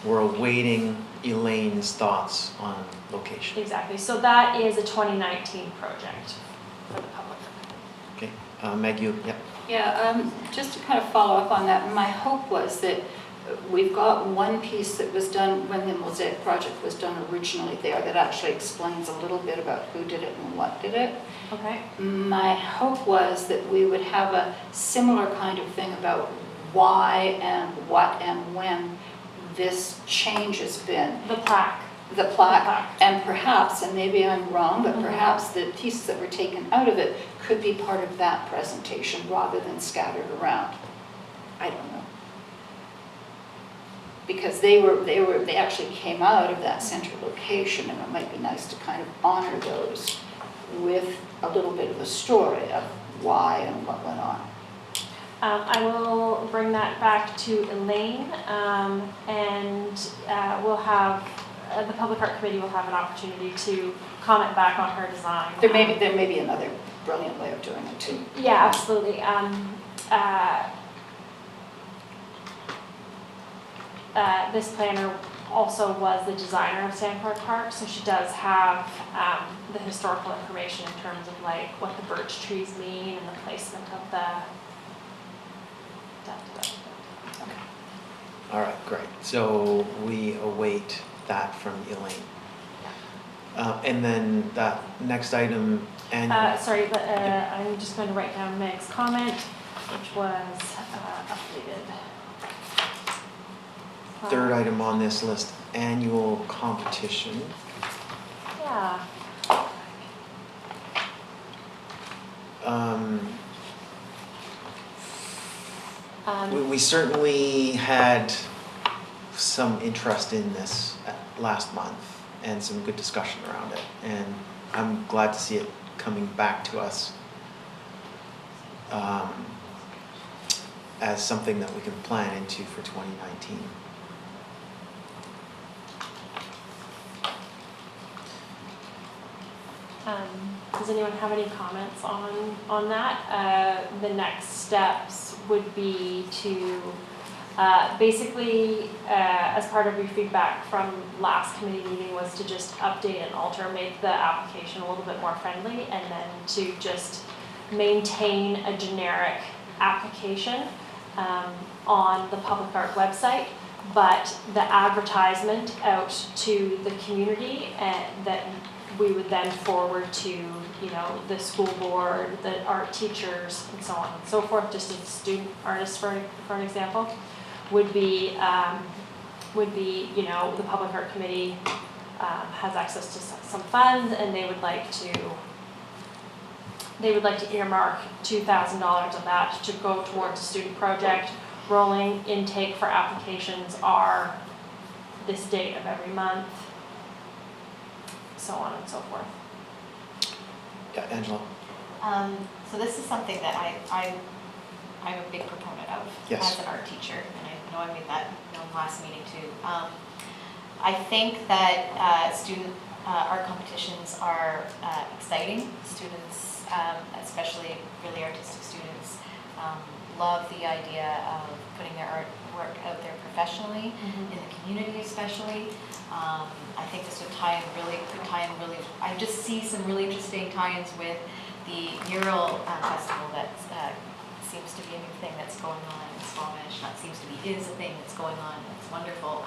we're awaiting Elaine's thoughts on location. Exactly. So that is a 2019 project for the public. Okay, Meg, you, yeah. Yeah, just to kind of follow up on that, my hope was that we've got one piece that was done when the Mosaic project was done originally there that actually explains a little bit about who did it and what did it. Okay. My hope was that we would have a similar kind of thing about why and what and when this change has been. The plaque. The plaque, and perhaps, and maybe I'm wrong, but perhaps the pieces that were taken out of it could be part of that presentation rather than scattered around. I don't know. Because they actually came out of that central location, and it might be nice to kind of honor those with a little bit of a story of why and what went on. I will bring that back to Elaine, and we'll have, the Public Art Committee will have an opportunity to comment back on her design. There may be another brilliant way of doing it too. Yeah, absolutely. This planner also was the designer of Stan Clark Park, so she does have the historical information in terms of like what the birch trees mean and the placement of the. All right, great. So we await that from Elaine. And then that next item, and Sorry, but I'm just going to write down Meg's comment, which was updated. third item on this list, annual competition. Yeah. We certainly had some interest in this last month and some good discussion around it. And I'm glad to see it coming back to us as something that we can plan into for 2019. Does anyone have any comments on that? The next steps would be to Basically, as part of your feedback from last committee meeting was to just update and alter, make the application a little bit more friendly, and then to just maintain a generic application on the Public Art website, but the advertisement out to the community that we would then forward to, you know, the school board, the art teachers, and so on and so forth, just as a student artist, for an example, would be, you know, the Public Art Committee has access to some funds, and they would like to earmark $2,000 of that to go towards a student project. Rolling intake for applications are this date of every month, so on and so forth. Yeah, Angela? So this is something that I'm a big proponent of Yes. as an art teacher, and I know I made that known last meeting too. I think that student art competitions are exciting. Students, especially really artistic students, love the idea of putting their artwork out there professionally, in the community especially. I think this would tie in really, I just see some really interesting tie-ins with the mural festival that seems to be a new thing that's going on in Squamish. Not seems to be, is a thing that's going on. It's wonderful.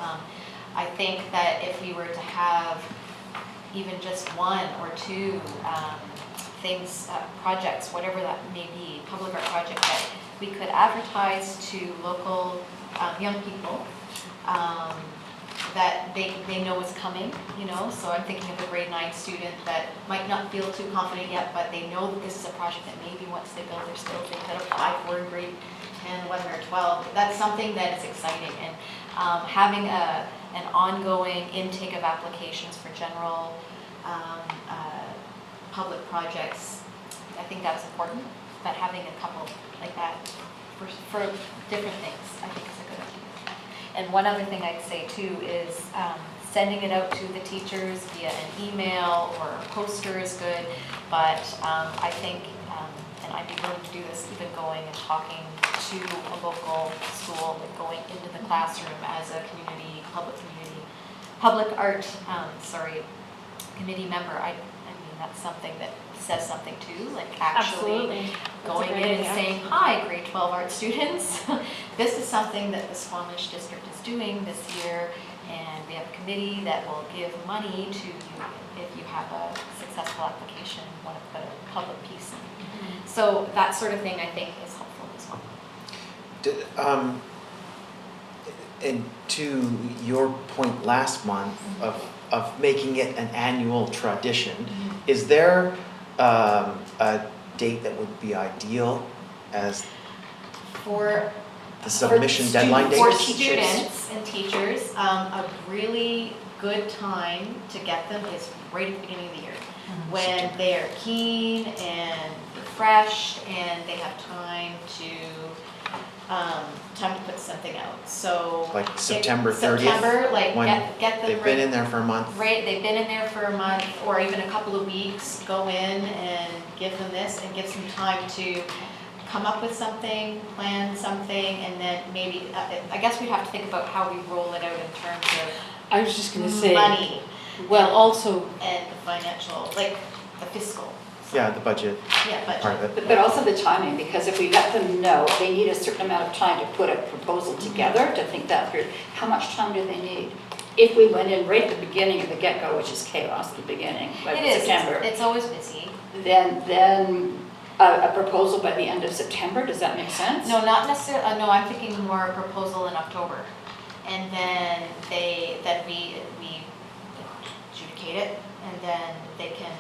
I think that if we were to have even just one or two things, projects, whatever that may be, public art project that we could advertise to local young people, that they know is coming, you know. So I'm thinking of a grade 9 student that might not feel too confident yet, but they know that this is a project that maybe once they build their skills, they could apply for in grade 10, 11, or 12. That's something that is exciting, and having an ongoing intake of applications for general public projects, I think that's important, but having a couple like that for different things, I think is a good idea. And one other thing I'd say too is sending it out to the teachers via an email or a poster is good, but I think, and I'd be willing to do this, even going and talking to a local school, like going into the classroom as a public art committee member. I mean, that's something that says something too, like actually Absolutely. going in and saying, hi, grade 12 art students. This is something that the Squamish district is doing this year, and we have a committee that will give money to you if you have a successful application, want to put a public piece in. So that sort of thing I think is helpful as well. And to your point last month of making it an annual tradition, is there a date that would be ideal as For the submission for deadline date? For students and teachers, a really good time to get them is right at the beginning of the year, when they're keen and fresh and they have time to put something out. So Like September 30th? September, like when get them they've been in there for a month? Right, they've been in there for a month or even a couple of weeks, go in and give them this and give some time to come up with something, plan something, and then maybe, I guess we'd have to think about how we roll it out in terms I was just gonna of say, money well, also, and the financial, like the fiscal. Yeah, the budget Yeah, part of but it. But also the timing, because if we let them know they need a certain amount of time to put a proposal together, to think that through, how much time do they need? If we went in right at the beginning of the get-go, which is chaos, the beginning, like it is, September, it's always busy. then a proposal by the end of September, does that make sense? No, not necessarily, no, I'm thinking more a proposal in October. And then we adjudicate it, and then they can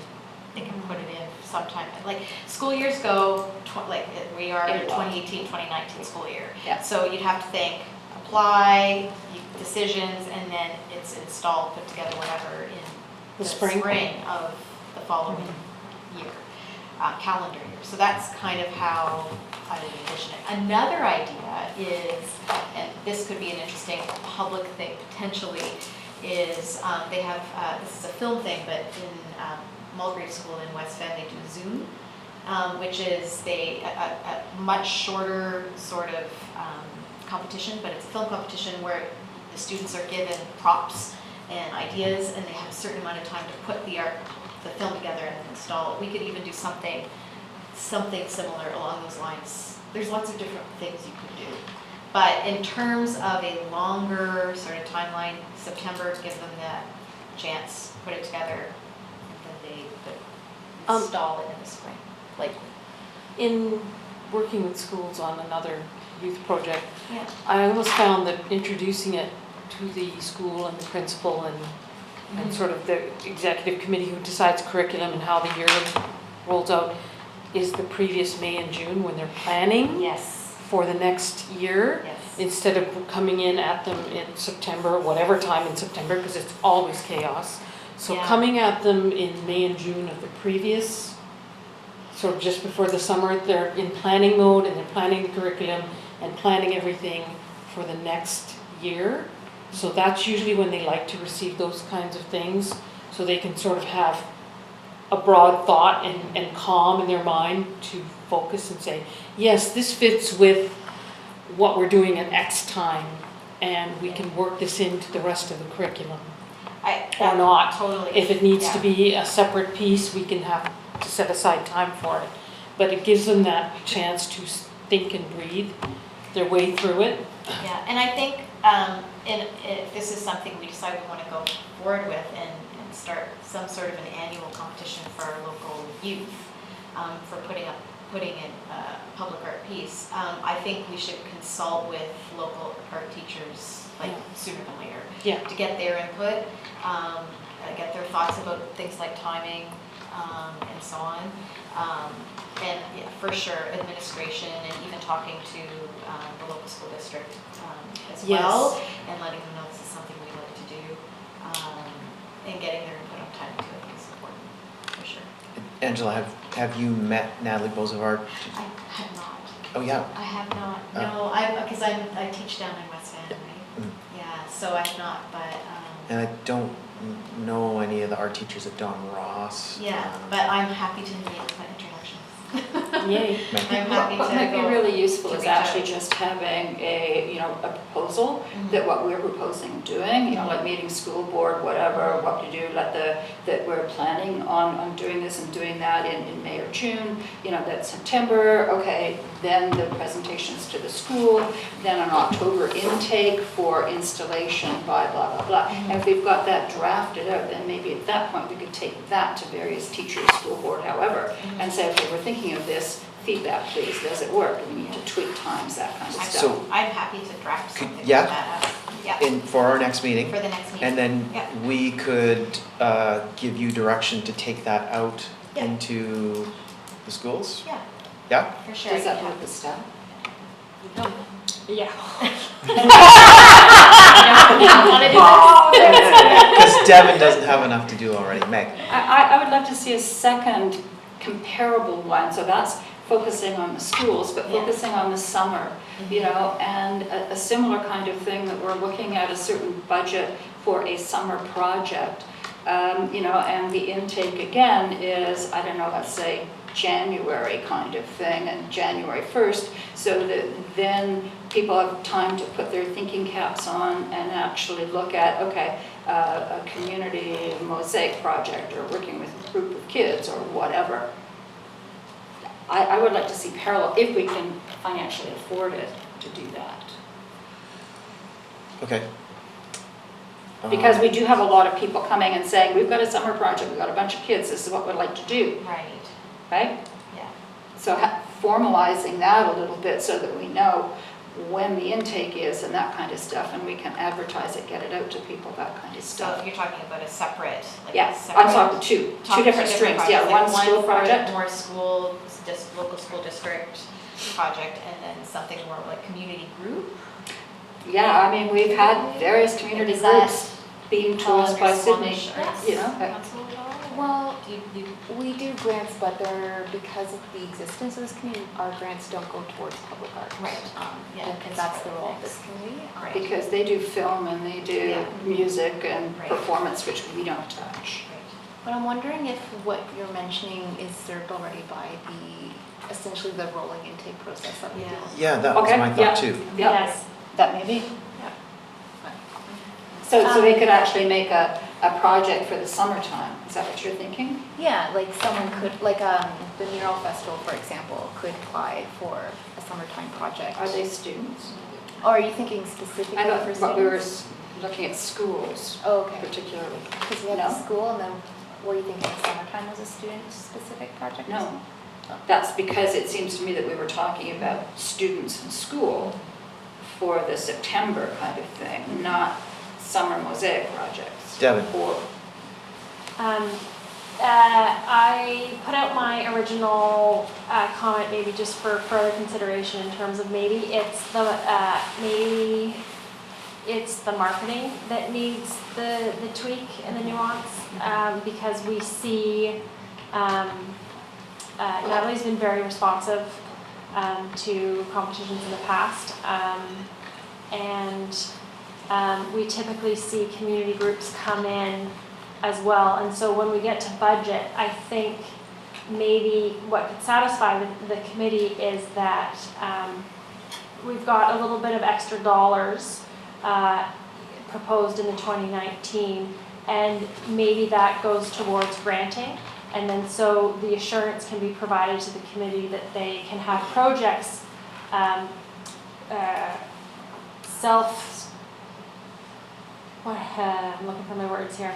put it in sometime, like, school years go, we are in April. 2018, 2019 school year. Yeah. So you'd have to think, apply, decisions, and then it's installed, put together, whatever, in The the spring. spring of the following year, calendar year. So that's kind of how I would envision it. Another idea is, and this could be an interesting public thing potentially, is they have, this is a film thing, but in Mulgrave School in West Bend, they do Zoom, which is a much shorter sort of competition, but it's a film competition where the students are given props and ideas, and they have a certain amount of time to put the film together and install it. We could even do something similar along those lines. There's lots of different things you could do. But in terms of a longer sort of timeline, September, give them that chance, put it together, and then they could install it in the spring, likely. In working with schools on another youth project, Yeah. I almost found that introducing it to the school and the principal and sort of the executive committee who decides curriculum and how the year rolls out is the previous May and June when they're planning Yes, for the next year. yes. Instead of coming in at them in September, whatever time in September, because it's always chaos. So Yeah. coming at them in May and June of the previous, sort of just before the summer, they're in planning mode and they're planning the curriculum and planning everything for the next year. So that's usually when they like to receive those kinds of things, so they can sort of have a broad thought and calm in their mind to focus and say, yes, this fits with what we're doing at X time, and we can work this into the rest of the curriculum. Or not. Totally. If it needs to Yeah. be a separate piece, we can have to set aside time for it. But it gives them that chance to think and breathe their way through it. Yeah, and I think if this is something we decide we want to go forward with and start some sort of an annual competition for our local youth for putting in a public art piece, I think we should consult with local art teachers like sooner than later Yeah. to get their input, get their thoughts about things like timing and so on. And yeah, for sure, administration and even talking to the local school district as Yes. well, and letting them know this is something we'd like to do, and getting their input on timing too, I think is important, for sure. Angela, have you met Natalie Bozovart? I have not. Oh, yeah. I have not. Oh. No, because I teach down in West Van, right? Mm. Yeah, so I have not, but And I don't know any of the art teachers at Don Ross. yeah, but I'm happy to make my introductions. Yay. I'm happy to What might be go really useful to is reach out. actually just having a proposal Mhm. that what we're proposing doing, like meeting school board, whatever, what to do, that we're planning on doing this and doing that in May or June, that September, okay, then the presentations to the school, then an October intake for installation by blah, blah, blah. Mhm. And if we've got that drafted out, then maybe at that point we could take that to various teachers, school board, however, and say, okay, we're thinking of this, feedback please, does it work? We need to tweak times, that kind of stuff. So- I'm happy to draft Could- something yeah. like that up. Yeah, For our next meeting. for the next meeting. And then Yeah. we could give you direction to take that out Yeah. into the schools? Yeah, Yeah? for sure. Does that yeah. work with staff? Yeah. Because Devin doesn't have enough to do already. Meg? I would love to see a second comparable one, so that's focusing on the schools, but Yeah. focusing on the summer, and a similar kind of thing that we're looking at a certain budget for a summer project, and the intake again is, I don't know, let's say January kind of thing, and January 1st, so that then people have time to put their thinking caps on and actually look at, okay, a community mosaic project or working with a group of kids or whatever. I would like to see parallel, if we can financially afford it, to do that. Okay. Because we do have a lot of people coming and saying, we've got a summer project, we've got a bunch of kids, this is what we'd like to do, Right, right? yeah. So formalizing that a little bit so that we know when the intake is and that kind of stuff, and we can advertise it, get it out to people, that kind of So stuff. if you're talking about a separate, like Yeah, a separate. I'm talking two different streams, yeah, projects, one like school for project. More school, just local school district project, and then something more like community group. Yeah, I mean, we've had various community Is that groups being to us by Sydney, Squamish you know. Council at all? Well, Do you, we do grants, but they're, because of the existence of this community, our grants don't go towards public art. Right. Yeah, Because that's the role of this community. right. Because they do film and they do Yeah. music and Right. performance, which we don't touch. But I'm wondering if what you're mentioning is served already by essentially the rolling intake process that we do. Yeah. Yeah, that was Okay, my yeah. thought too. Yeah. Yes, That maybe? Yeah. So we could actually make a project for the summertime, is that what you're thinking? Yeah, like someone could, like the Mural Festival, for example, could apply for a summertime project. Are they students? Or are you thinking specifically I for know, students? but we were looking at schools Oh, okay. particularly. Because we have No? the school, and then were you thinking the summertime was a student-specific project? No, that's because it seems to me that we were talking about students in school for the September kind of thing, not summer mosaic projects. Devin. Or, I put out my original comment maybe just for further consideration in terms of maybe it's the marketing that needs the tweak and the nuance, because we see Natalie's been very responsive to competitions in the past, and we typically see community groups come in as well. And so when we get to budget, I think maybe what could satisfy the committee is that we've got a little bit of extra dollars proposed in the 2019, and maybe that goes towards granting. And then so the assurance can be provided to the committee that they can have projects I'm looking for my words here.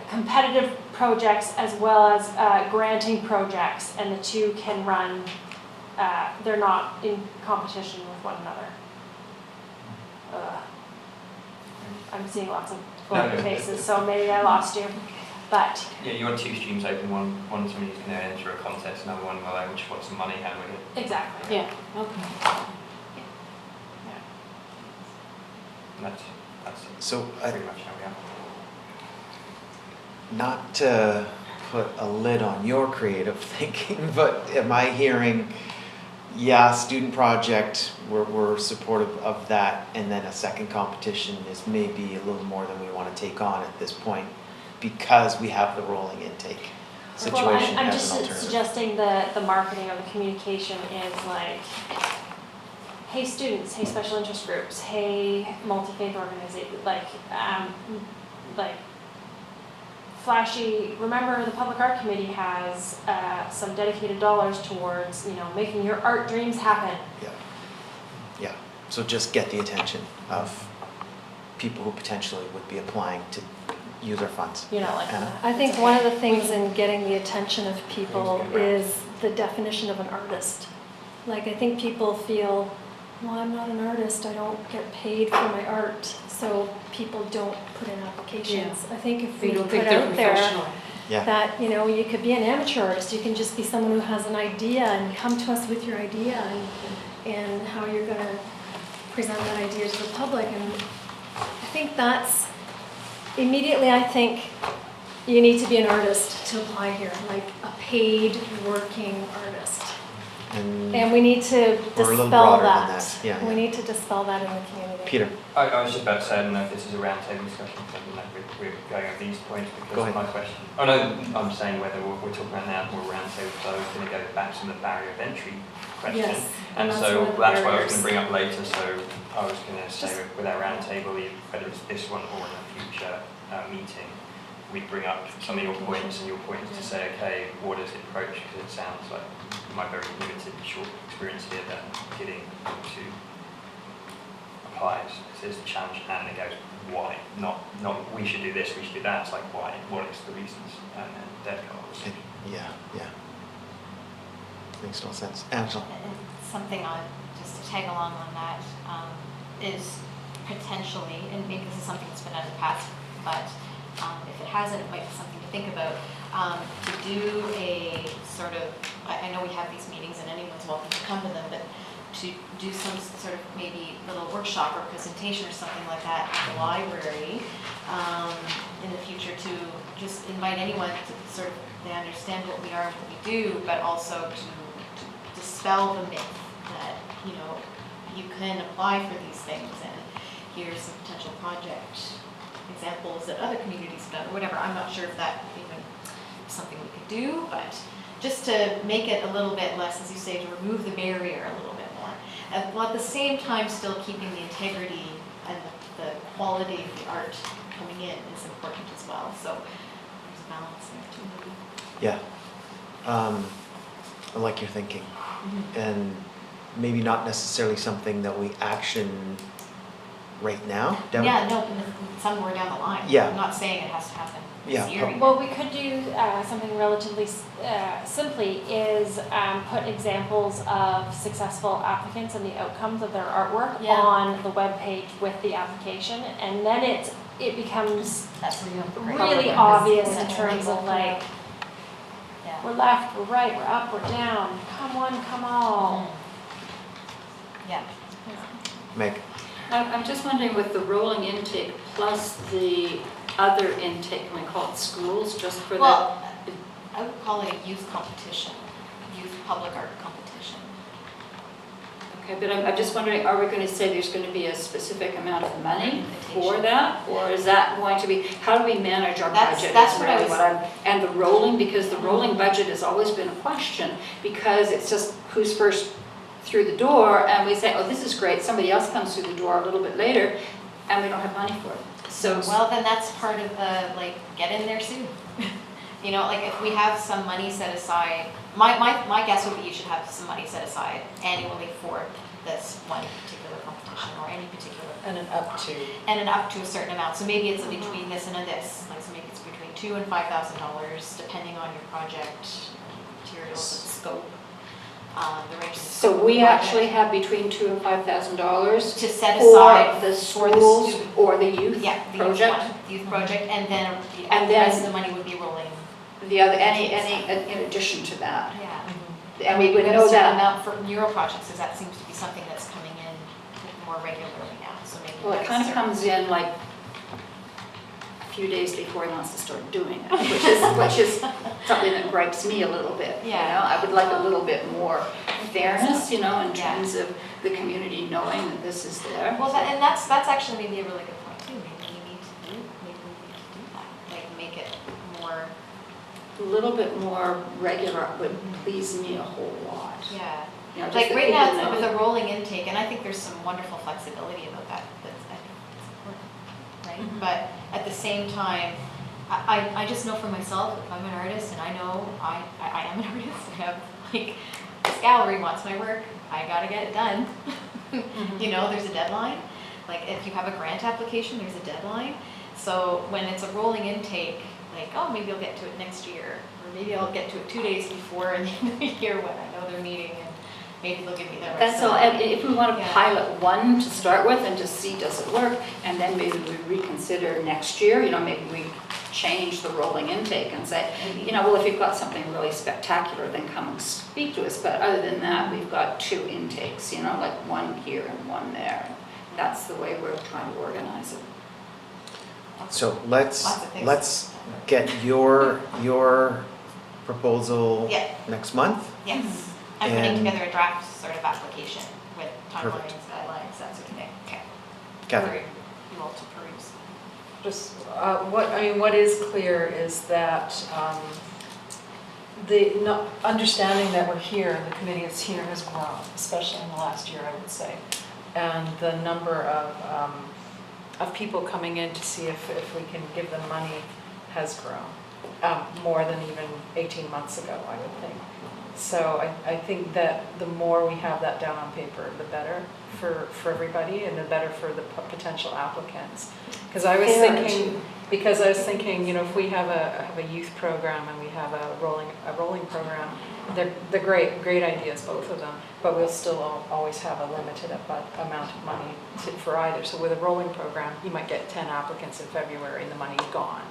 Competitive projects as well as granting projects, and the two can run, they're not in competition with one another. I'm seeing lots of blank No. faces, so maybe I lost you, but Yeah, you want two streams open, one somebody who's going to enter a contest, another one where we just want some money, how do we get? exactly. Yeah, okay. And that's So pretty much how we are. not to put a lid on your creative thinking, but am I hearing, yeah, student project, we're supportive of that, and then a second competition is maybe a little more than we want to take on at this point because we have the rolling intake situation I'm as just an alternative. suggesting the marketing or the communication is like, hey students, hey special interest groups, hey multi-faith organizations, like flashy, remember the Public Art Committee has some dedicated dollars towards, making your art dreams happen. Yeah, so just get the attention of people who potentially would be applying to use our funds. You're not like Anna? that. I think one of the things in getting the attention of people is the definition of an artist. Like, I think people feel, well, I'm not an artist, I don't get paid for my art, so people don't put in applications. I think if we They don't put think they're out there professional. Yeah, that, you could be an amateur artist, you can just be someone who has an idea and come to us with your idea and how you're gonna present that idea to the public. And I think that's, immediately I think you need to be an artist to apply here, like a paid working artist. And we need to Or a little dispel broader than that. that, yeah, We yeah. need to dispel that in the community. Peter, I was just about to say, I don't know if this is a roundtable discussion, so I don't know if we're going over these points Go because ahead. my question. Oh no, I'm saying whether we're talking about now more roundtable, so I was going to go back to the barrier of entry question. Yes, And that's so one of the that's what I was barriers. going to bring up later, so I was going to say Just- with our roundtable, whether it's this one or in a future meeting, we'd bring up some of your points and your points to say, okay, what is the approach? Because it sounds like my very limited short experience here that getting to applies, says the challenge and it goes, why? Not we should do this, we should do that. It's like, why? What is the reasons? And then that goes. yeah. Makes no sense. Angela? And something just to tag along on that, is potentially, and maybe this is something that's been done in the past, but if it hasn't, it might be something to think about, to do a sort of, I know we have these meetings and anyone's welcome to come to them, but to do some sort of maybe little workshop or presentation or something like that at the library in the future, to just invite anyone to sort of, they understand what we are and what we do, but also to dispel the myth that, you can apply for these things and here's some potential project examples that other communities have done or whatever. I'm not sure if that even is something we could do, but just to make it a little bit less, as you say, to remove the barrier a little bit more. and while at the same time still keeping the integrity and the quality of the art coming in is important as well. So there's a balance there too. Yeah. I like your thinking. And maybe not necessarily something that we action right now. Deborah? Yeah, no, somewhere down the line. Yeah. I'm not saying it has to happen Yeah, this year. even. Well, we could do something relatively simply is put examples of successful applicants and the outcomes of their artwork Yeah. on the webpage with the application, and then it becomes That's where you have the great really program. obvious in Yeah. terms of like, Yeah. we're left, we're right, we're up, we're down, come one, come all. Yeah. Meg? I'm just wondering with the rolling intake plus the other intake, can we call it schools, just for the, Well, I would call it a youth competition, youth public art competition. okay, but I'm just wondering, are we going to say there's going to be a specific amount of money for that? Or is that going to be, how do we manage our That's- budget? that's is what I really was- and the rolling, because the rolling budget has always been a question, because it's just who's first through the door, and we say, oh, this is great, somebody else comes through the door a little bit later, and we don't have money for it. So, Well, then that's part of the, like, get in there soon. You know, like, if we have some money set aside, my guess would be you should have some money set aside annually for this one particular competition or any particular, And an up to. and then up to a certain amount. So maybe it's in between this and a this, like, so maybe it's between $2,000 and $5,000, depending on your project, materials, and scope, the range. of so scope of we the project. actually have between $2,000 and $5,000 To set for aside the for the schools student. or the youth Yeah, the youth project? one, youth project, and then the And rest of then- the money would be rolling. The other, any in addition to that? Yeah. And we would We've got know a certain that, amount for mural projects, because that seems to be something that's coming in more regularly now, so maybe. well, it that's kind of certain- comes in like a few days before he wants to start doing it, which is something that gripes me a little bit, you know? Yeah. I would like a little bit more fairness, you know, in Yeah. terms of the community knowing that this is there. Well, and that's actually maybe a really good point too, maybe we need to do that, like make it more, A little bit more regular would please me a whole lot. yeah. You know, just Like that right people now, know. it's with a rolling intake, and I think there's some wonderful flexibility about that, that's, I think it's important, right? Mhm. But at the same time, I just know for myself, if I'm an artist and I know I am an artist, I have, like, this gallery wants my work, I gotta get it done. You know, there's a deadline, like if you have a grant application, there's a deadline. So when it's a rolling intake, like, oh, maybe I'll get to it next year, or maybe I'll get to it 2 days before the end of the year when I know they're meeting, and maybe they'll give me the rest That's of all, the and if we want to Yeah. pilot one to start with and just see does it work, and then maybe we reconsider next year, you know, maybe we change the rolling intake and say, you know, well, if you've got something really spectacular, then come and speak to us, but other than that, we've got 2 intakes, you know, like one here and one there. That's the way we're trying to organize it. So Lots of things. let's get your proposal Yeah. next month. Yes, I'm putting And- together a draft sort of application with Perfect. timelines, guidelines, that sort of thing. Okay. Kathy? For you all to peruse. Just, what is clear is that understanding that we're here, the committee is here, has grown, especially in the last year, I would say. And the number of people coming in to see if we can give them money has grown, more than even 18 months ago, I would think. So I think that the more we have that down on paper, the better for everybody and the better for the potential applicants. Because I was thinking, you know, if we have a youth program and we have a rolling program, they're great ideas, both of them, but we'll still always have a limited amount of money for either. So with a rolling program, you might get 10 applicants in February and the money's gone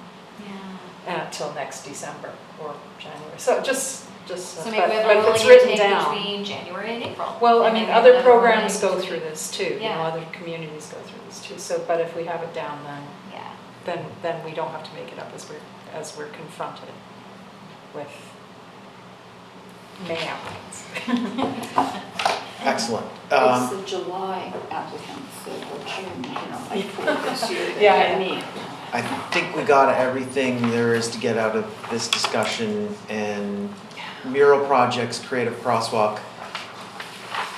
until next December or January. So So maybe we have but a if it's rolling written intake down. between January and April. Well, I And mean, maybe other another rolling programs go between- through this too, you know, Yeah. other communities go through this too. So, but if we have it down, Yeah. then we don't have to make it up as we're confronted with May applicants. Excellent. It's the July applicants that were June, you know, like for this year. that Yeah, get yeah. me. I think we got everything there is to get out of this discussion, and mural projects, Creative Crosswalk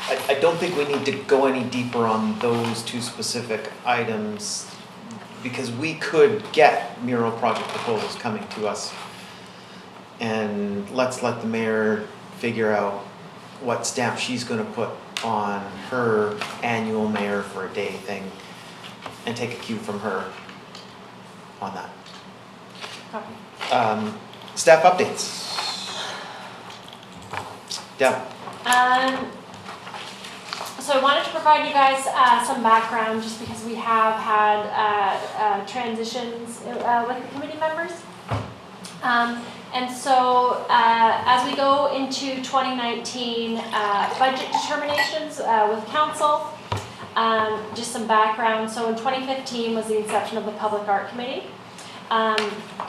I don't think we need to go any deeper on those two specific items because we could get mural project proposals coming to us. And let's let the mayor figure out what stamp she's gonna put on her annual mayor for a day thing and take a cue from her on that. Okay. Staff updates. Deb. So I wanted to provide you guys some background just because we have had transitions with the committee members. And so as we go into 2019 budget determinations with council, just some background. So in 2015 was the inception of the Public Art Committee.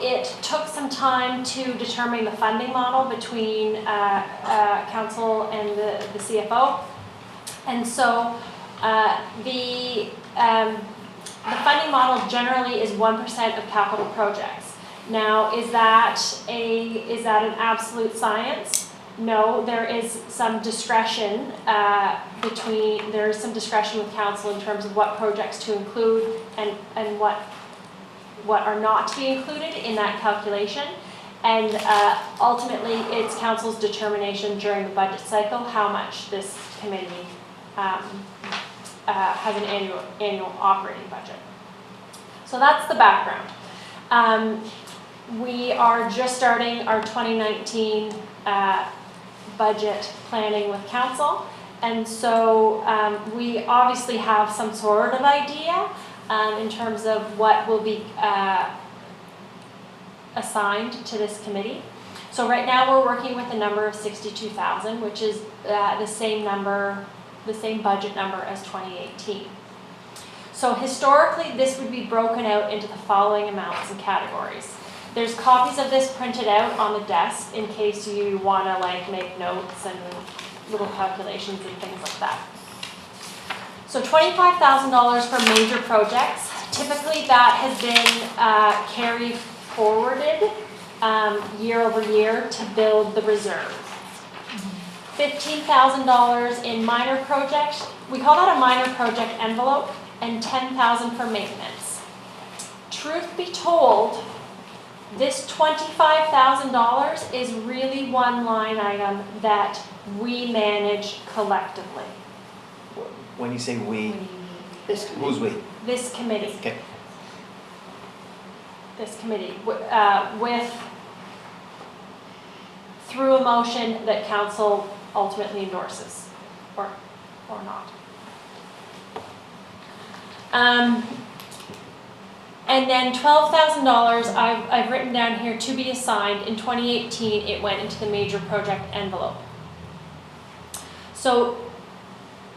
It took some time to determine the funding model between council and the CFO. And so the funding model generally is 1% of capital projects. Now, is that an absolute science? No, there is some discretion there is some discretion with council in terms of what projects to include and what are not to be included in that calculation. And ultimately, it's council's determination during the budget cycle how much this committee has an annual operating budget. So that's the background. We are just starting our 2019 budget planning with council, and so we obviously have some sort of idea in terms of what will be assigned to this committee. So right now we're working with a number of 62,000, which is the same budget number as 2018. So historically, this would be broken out into the following amounts and categories. There's copies of this printed out on the desk in case you want to make notes and little calculations and things like that. So $25,000 for major projects. Typically that has been carried forwarded year over year to build the reserve. $15,000 in minor projects. We call that a minor project envelope, and $10,000 for maintenance. Truth be told, this $25,000 is really one line item that we manage collectively. When you say we, This who's we? This committee. Okay. This committee, through a motion that council ultimately endorses, or not. And then $12,000 I've written down here to be assigned. In 2018, it went into the major project envelope. So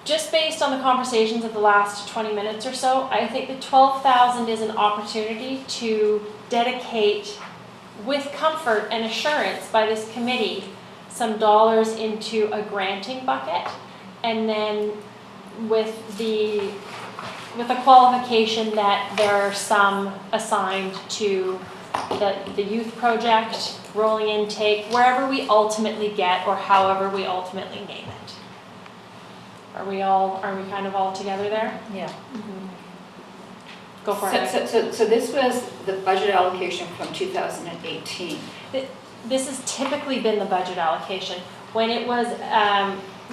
just based on the conversations of the last 20 minutes or so, I think the $12,000 is an opportunity to dedicate with comfort and assurance by this committee some dollars into a granting bucket, and then with a qualification that there are some assigned to the youth project, rolling intake, wherever we ultimately get or however we ultimately name it. Are we kind of all together there? Yeah. Go for it. So this was the budget allocation from 2018. This has typically been the budget allocation. When it was,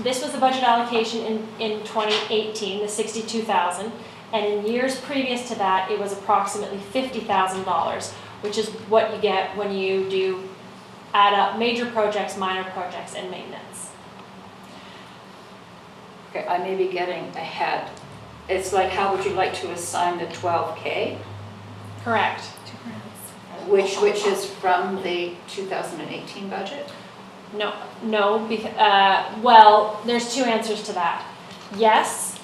this was the budget allocation in 2018, the 62,000, and in years previous to that, it was approximately $50,000, which is what you get when you add up major projects, minor projects, and maintenance. Okay, I may be getting ahead. It's like, how would you like to assign the 12K? Correct. Which is from the 2018 budget? No, well, there's two answers to that. Yes,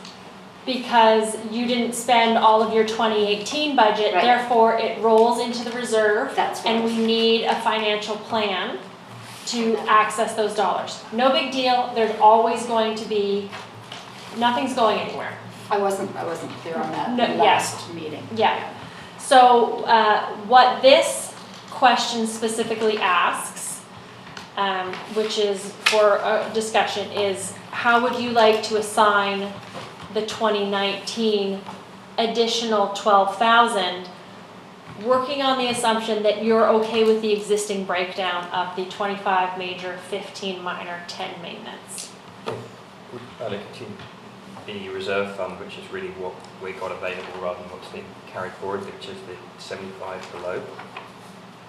because you didn't spend all of your 2018 budget, Right. Therefore it rolls into the reserve. That's what and we need a financial plan to access those dollars. No big deal, there's always going to be, nothing's going anywhere. I wasn't clear on that No, last meeting. Yeah. So what this question specifically asks, which is for a discussion, is how would you like to assign the 2019 additional 12,000? Working on the assumption that you're okay with the existing breakdown of the 25 major, 15 minor, 10 maintenance. I'd like to the reserve fund, which is really what we got available rather than what's been carried forward, which is the 75 below.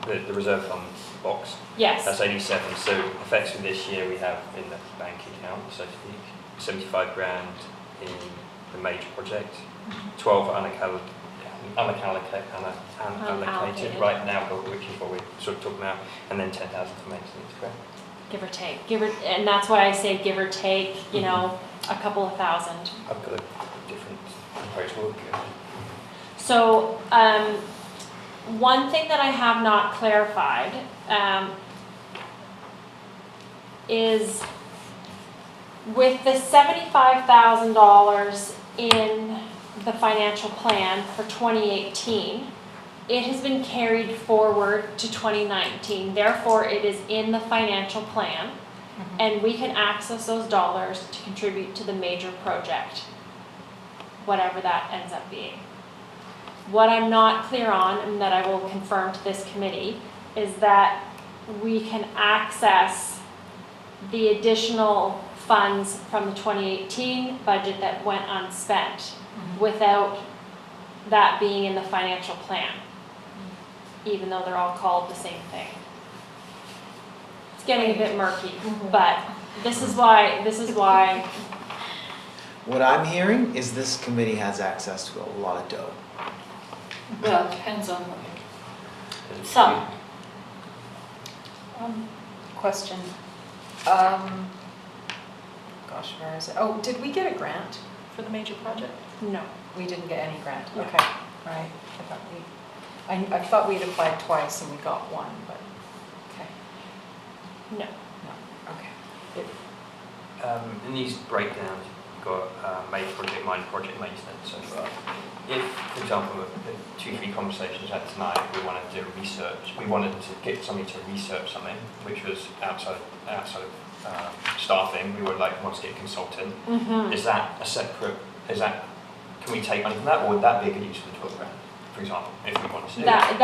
The reserve fund box. Yes. That's 87. So effectively this year we have in the bank account, so to speak, 75 grand in the major project, 12 unallocated Unallocated. right now, which is what we're sort of talking about, and then 10,000 for maintenance, correct? Give or take, and that's why I say give or take, you know, a couple of thousand. I've got a different proposal. So, one thing that I have not clarified, is with the $75,000 in the financial plan for 2018, it has been carried forward to 2019. Therefore, it is in the financial plan, and we can access those dollars to contribute to the major project, whatever that ends up being. What I'm not clear on, and that I will confirm to this committee, is that we can access the additional funds from the 2018 budget that went unspent without that being in the financial plan, even though they're all called the same thing. It's getting a bit murky, but this is why, What I'm hearing is this committee has access to a lot of dough. Well, it depends on some. Question. Gosh, where is it? Oh, did we get a grant for the major project? no. We didn't get any grant, No. okay, right. I thought we'd applied twice and we got one, but, okay, No. no, okay. In these breakdowns, you've got major project, minor project maintenance. So if, for example, 2-3 conversations we had tonight, we wanted to do research, we wanted to get somebody to research something, which was outside of staffing, we would want to get a consultant. Is that a separate, can we take money from that, or would that be a good use of the 12 grand, for example, if we wanted to do that?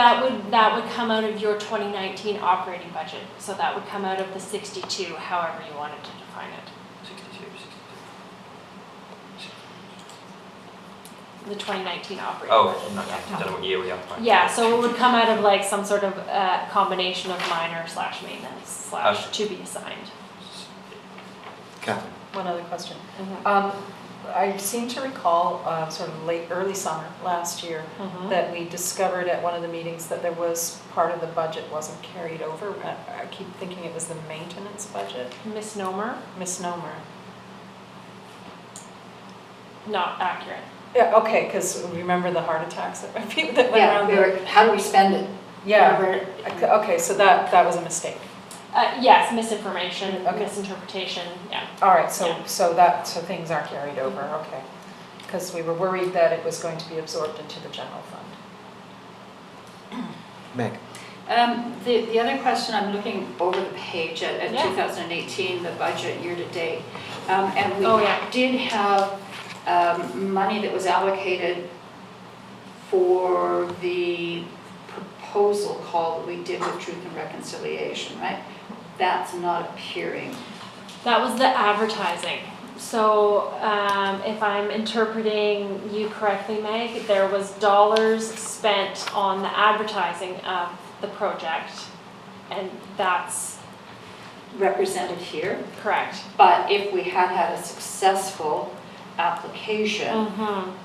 That would come out of your 2019 operating budget, so that would come out of the 62, however you wanted to define it. 62. The 2019 operating Oh, budget. no, I don't know what year we are. Right? Yeah, so it would come out of some sort of combination of minor / maintenance / to be assigned. Catherine? One other question. I seem to recall, sort of early summer last year, that we discovered at one of the meetings that there was part of the budget wasn't carried over. I keep thinking it was the maintenance budget. Misnomer, Misnomer. not accurate. Yeah, okay, because remember the heart attacks that went Yeah, around? how do we spend it? Yeah, okay, so that was a mistake. Yes, misinformation, Okay. misinterpretation, yeah. All right, so things are carried over, okay. Because we were worried that it was going to be absorbed into the general fund. Meg? The other question, I'm looking over the page at Yeah. 2018, the budget year-to-date. And we Oh, yeah. did have money that was allocated for the proposal call that we did with Truth and Reconciliation, right? That's not appearing. That was the advertising. So if I'm interpreting you correctly, Meg, there was dollars spent on the advertising of the project, and that's Represented here, correct. but if we had had a successful application,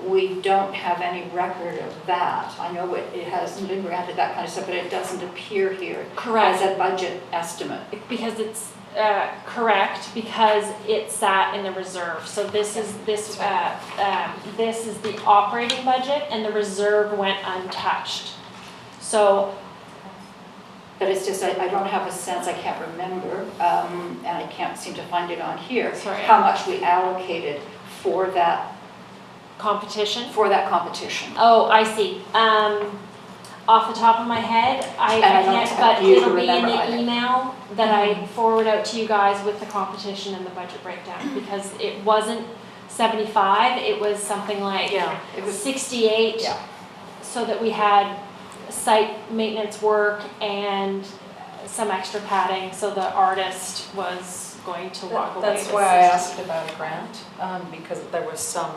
we don't have any record of that. I know it hasn't been granted, that kind of stuff, but it doesn't appear here Correct. as a budget estimate. Because it's correct, because it sat in the reserve. So this is the operating budget, and the reserve went untouched. So But it's just, I don't have a sense, I can't remember, and I can't seem to find it on here, Sorry. how much we allocated for that competition. competition. Oh, I see. Off the top of my head, I And I don't can't, expect but you to it'll be in remember the either. email that I forward out to you guys with the competition and the budget breakdown, because it wasn't 75, it was something like Yeah. It was, 68, yeah. so that we had site maintenance work and some extra padding, so the artist was going to walk away with That's why I 60. asked about a grant, because there was some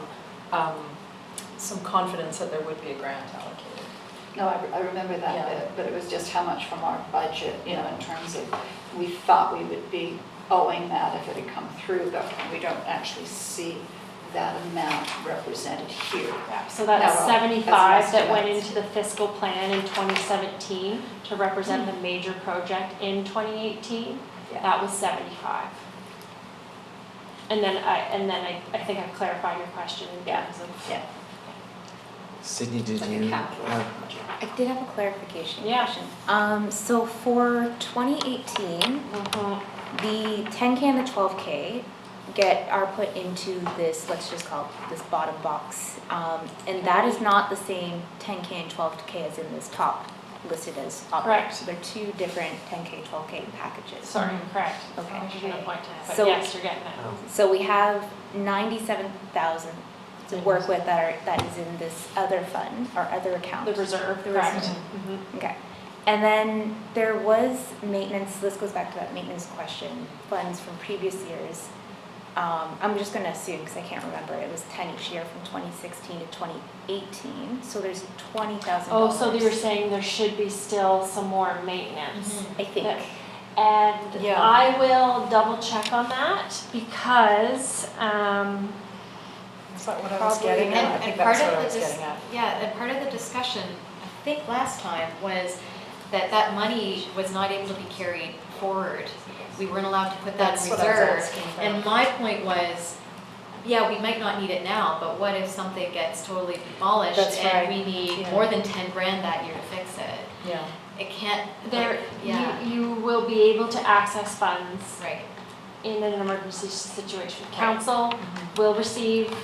confidence that there would be a grant allocated. No, I remember that Yeah. bit, but it was just how much from our budget, you know, in terms of, we thought we would be owing that if it had come through, but we don't actually see that amount represented here. Yeah, so that's No, well, 75 that's that went estimates. into the fiscal plan in 2017 to represent the major project in 2018. Yeah. That was 75. And then I think I've clarified your question in Yeah. terms of. Yeah. Sydney, did Like a you? capital budget. I did have a clarification Yeah. question. So for 2018, Mhm. the 10K and the 12K are put into this, let's just call it this bottom box. And that is not the same 10K and 12K as in this top listed as operating. Correct. So they're two different 10K, 12K packages. Sorry, correct. Okay. I didn't appoint it, but So- yes, you're getting it. So we have 97,000 to work with that is in this other fund or other account. The reserve, The correct. reserve. Mhm. Okay. And then there was maintenance, this goes back to that maintenance question, funds from previous years. I'm just gonna assume, because I can't remember, it was 10 each year from 2016 to 2018, so there's $20,000. Oh, so you were saying there should be still some more maintenance. I think. And Yeah. I will double check on that because, Is that what I was Probably. getting at? I think that's what I was getting at. Yeah, and part of the discussion, I think last time, was that money was not able to be carried forward. We weren't allowed to put that That's in what I was reserve. asking about. And my point was, yeah, we might not need it now, but what if something gets totally demolished That's right. and we need Yeah. more than 10 grand that year to fix it? Yeah. It can't, there, like, yeah, you will be able to access funds right. in an emergency situation. Council will receive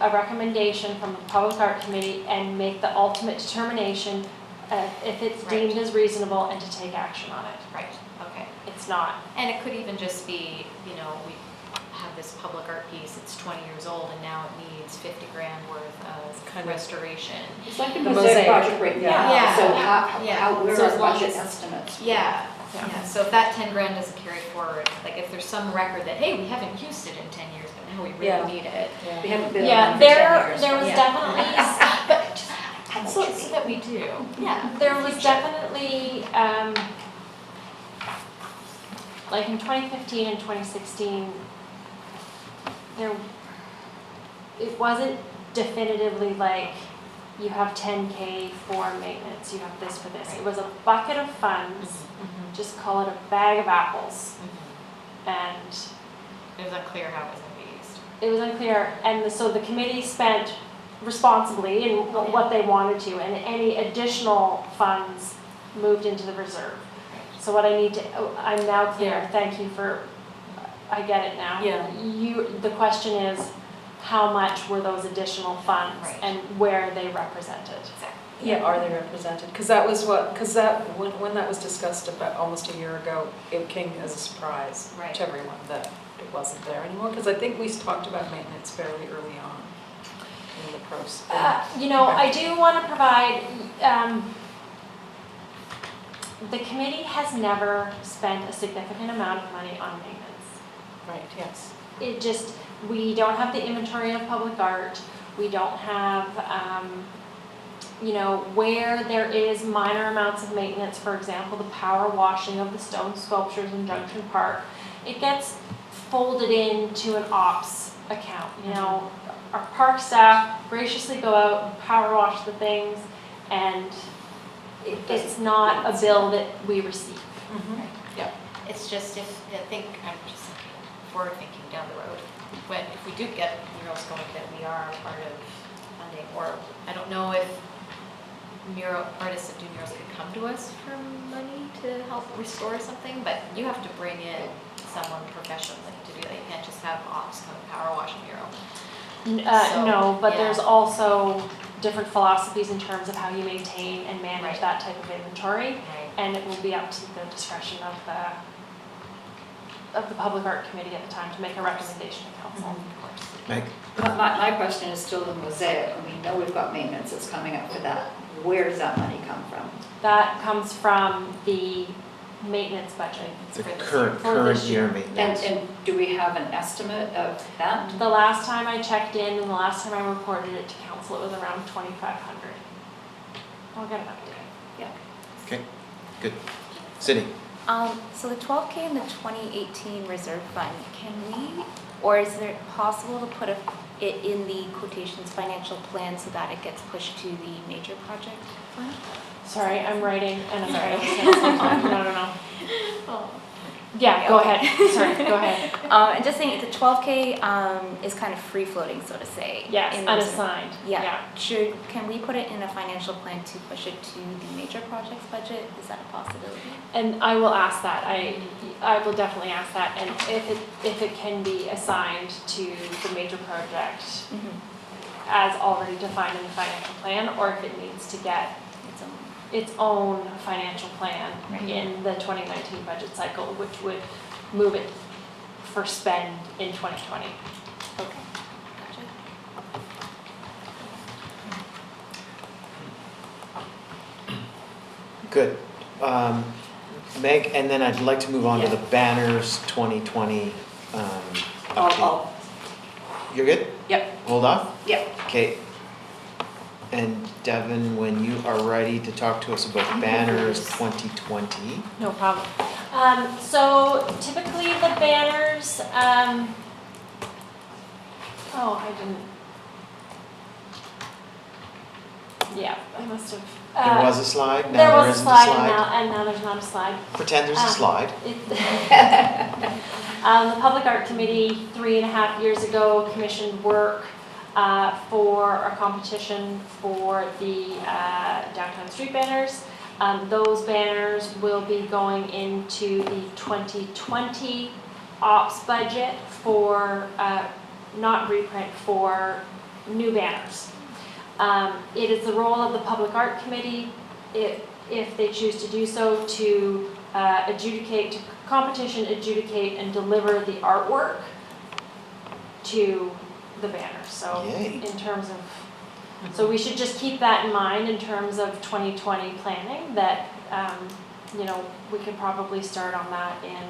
a recommendation from the Public Art Committee and make the ultimate determination if it's Right. deemed as reasonable and to take action on it. Right, okay. It's not. And it could even just be, you know, we have this public art piece, it's 20 years old and now it needs 50 grand worth of Kind of- restoration. It's like the The mosaic mosaic. project right Yeah. now, Yeah. so Yeah. how, where So are as long budget as- estimates? Yeah, Yeah. yeah, so if that 10 grand doesn't carry forward, like if there's some record that, hey, we haven't used it in 10 years, but now we Yeah. really need it. We haven't been Yeah, around for 10 there years. was Yeah. definitely, But just, How much so is it? that we do, yeah. there was definitely, like in 2015 and 2016, it wasn't definitively like, you have 10K for maintenance, you have this for this. It was a bucket of funds, just call it a bag of apples. And It was unclear how it was gonna be used. it was unclear, and so the committee spent responsibly in what they wanted to, and any additional funds moved into the reserve. So what I need to, I'm now clear, Yeah. thank you for, I get it now. Yeah. The question is, how much were those additional funds Right. and where are they represented? Yeah, are they represented? Because when that was discussed about almost a year ago, it came as a surprise Right. to everyone that it wasn't there anymore. Because I think we talked about maintenance fairly early on in the process. I do want to provide, the committee has never spent a significant amount of money on maintenance. Right, yes. It just, we don't have the inventory of public art, we don't have, where there is minor amounts of maintenance, for example, the power washing of the stone sculptures in Junction Park, it gets folded into an ops account, Our park staff graciously go out and power wash the things, and it's not a bill that we receive. It's just I'm just forward thinking down the road, if we do get murals going, that we are part of funding, or I don't know if mural artists that do murals could come to us for money to help restore something, but you have to bring in someone professionally to do that. You can't just have ops come and power wash a mural. So, No, but yeah. there's also different philosophies in terms of how you maintain and manage Right. that type of inventory. Right. And it will be up to the discretion of the Public Art Committee at the time to make a recommendation to council. Meg? My question is still the mosaic, and we know we've got maintenance that's coming up for that. Where does that money come from? That comes from the maintenance budget. The for this- current for this year And, maintenance. and do we have an estimate of that? The last time I checked in and the last time I reported it to council, it was around 2,500. I'll get an update. Okay, good. Sydney? So the 12K in the 2018 reserve fund, can we, or is it possible to put it in the quotations financial plan so that it gets pushed to the major project fund? Sorry, I'm writing and I'm Sorry. writing. No. Yeah, go ahead. Sorry, go ahead. And just saying, the 12K is kind of free floating, so to say. Yes, in those- unassigned. Yeah. Can we put it in a financial plan to push it to the major projects budget? Is that a possibility? And I will ask that. I will definitely ask that. And if it can be assigned to the major project as already defined in the financial plan, or if it needs to get its own financial plan Right. in the 2019 budget cycle, which would move it for spend in 2020. Okay, gotcha. Good. Meg, and then I'd like to move on to Yeah. the banners 2020 update. You're good? Yep. Hold off? Yep. Okay. And Devin, when you are ready to talk to us about banners 2020. No problem. So typically the banners, oh, I didn't. Yeah, I must have. There was a slide, There now there was a isn't a slide slide. and now there's not a slide. Pretend there's a Ah. slide. The Public Art Committee, 3.5 years ago, commissioned work for a competition for the downtown street banners. Those banners will be going into the 2020 ops budget for, not reprint, for new banners. It is the role of the Public Art Committee, if they choose to do so, to adjudicate, adjudicate, and deliver the artwork to the banners. So Yay. in terms of, so we should just keep that in mind in terms of 2020 planning, that, we could probably start on that in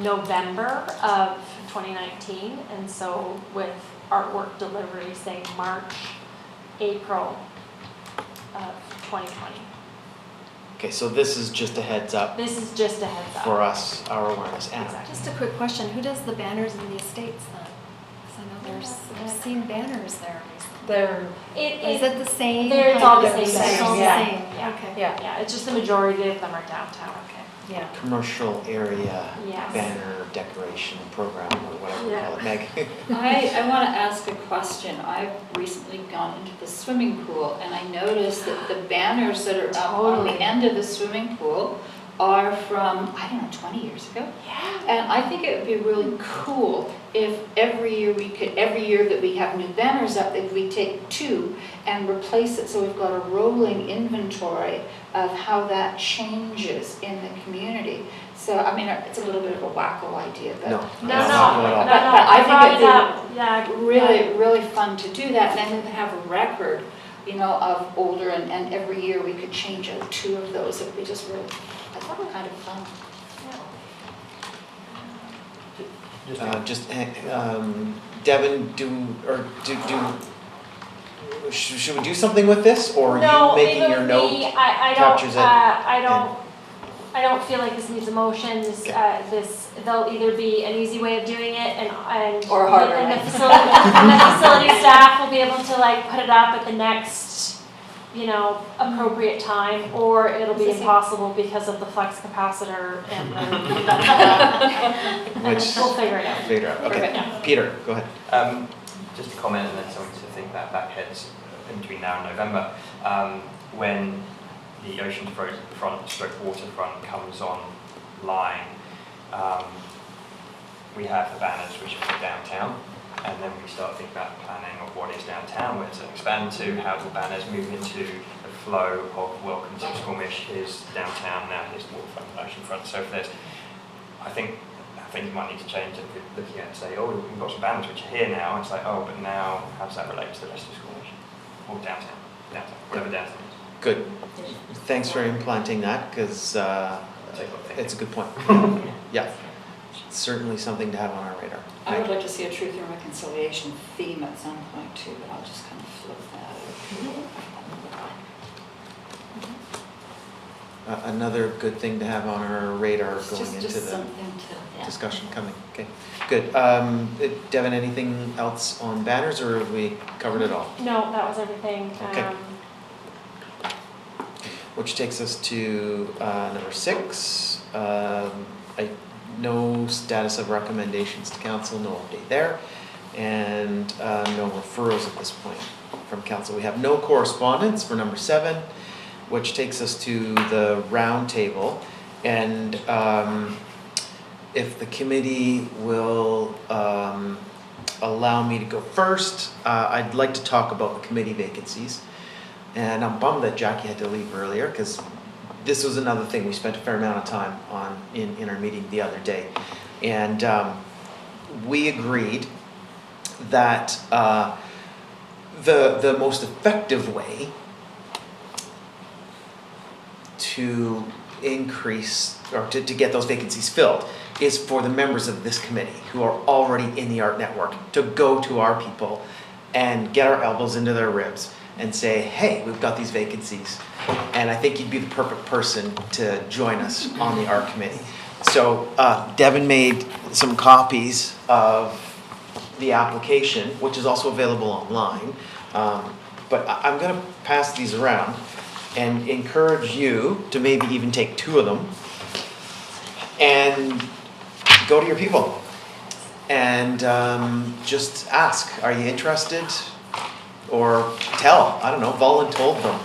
November of 2019. And so with artwork delivery, say March, April of 2020. Okay, so this is just a heads up This is just a heads up. for us, our awareness. Anna? Exactly. Just a quick question, who does the banners in the estates then? Because I know I've seen banners there recently. They're, Is it the same? It's all the They're same. It's all the Yeah. same, Yeah. okay. Yeah, it's just the majority of them are downtown. yeah. Commercial area Yes. banner decoration program or whatever we Yeah. call it. Meg? I want to ask a question. I've recently gone into the swimming pool and I noticed that the banners that are up on the Totally. end of the swimming pool are from, I don't know, 20 years ago. Yeah. And I think it would be really cool if every year that we have new banners up, if we take two and replace it so we've got a rolling inventory of how that changes in the community. So, I mean, it's a little bit of a wacko idea, but. No. No, That's no, not good at all. no, But I I think brought it'd it up, yeah. Really, really fun to do that, and then we could have a record, of older, and every year we could change out two of those. It would be just really, I thought it was kind of fun. Devin, should we do something with this, or are you making your note? I captures it I don't feel like this needs a motion. They'll either be an easy way of doing it and Or a harder and way. the facility staff will be able to put it up at the next, appropriate time, or it'll be impossible because of the flex capacitor and Which, we'll figure it out. figure it out, okay. Perfect. Peter, go ahead. Just a comment and then something to think that backheads in between now and November. When the oceanfront waterfront comes online, we have the banners which are for downtown, and then we start thinking about the planning of what is downtown, where to expand to, how do the banners move into the flow of welcome to Squamish, here's downtown, now here's the waterfront, oceanfront. So if there's, I think you might need to change it, looking at and say, oh, we've got some banners which are here now, it's like, oh, but now how does that relate to the rest of Squamish? Or downtown, whatever downtown is. Good. Thanks for implanting that, because Take what they it's a good point. Yeah, certainly something to have on our radar. I would like to see a truth and reconciliation theme at some point too, but I'll just kind of flip that out. Another good thing to have on our radar It's going just into the something to, yeah. discussion coming. Okay, good. Devin, anything else on banners, or have we covered it all? No, that was everything. Okay. Which takes us to number 6. No status of recommendations to council, no update there, and no referrals at this point from council. We have no correspondence for number 7, which takes us to the round table. And if the committee will allow me to go first, I'd like to talk about the committee vacancies. And I'm bummed that Jackie had to leave earlier, because this was another thing we spent a fair amount of time on in our meeting the other day. And we agreed that the most effective way to increase or to get those vacancies filled is for the members of this committee who are already in the Art Network to go to our people and get our elbows into their ribs and say, hey, we've got these vacancies. And I think you'd be the perfect person to join us on the art committee. So Devin made some copies of the application, which is also available online. But I'm gonna pass these around and encourage you to maybe even take 2 of them and go to your people and just ask, are you interested? Or tell, I don't know, voluntold them.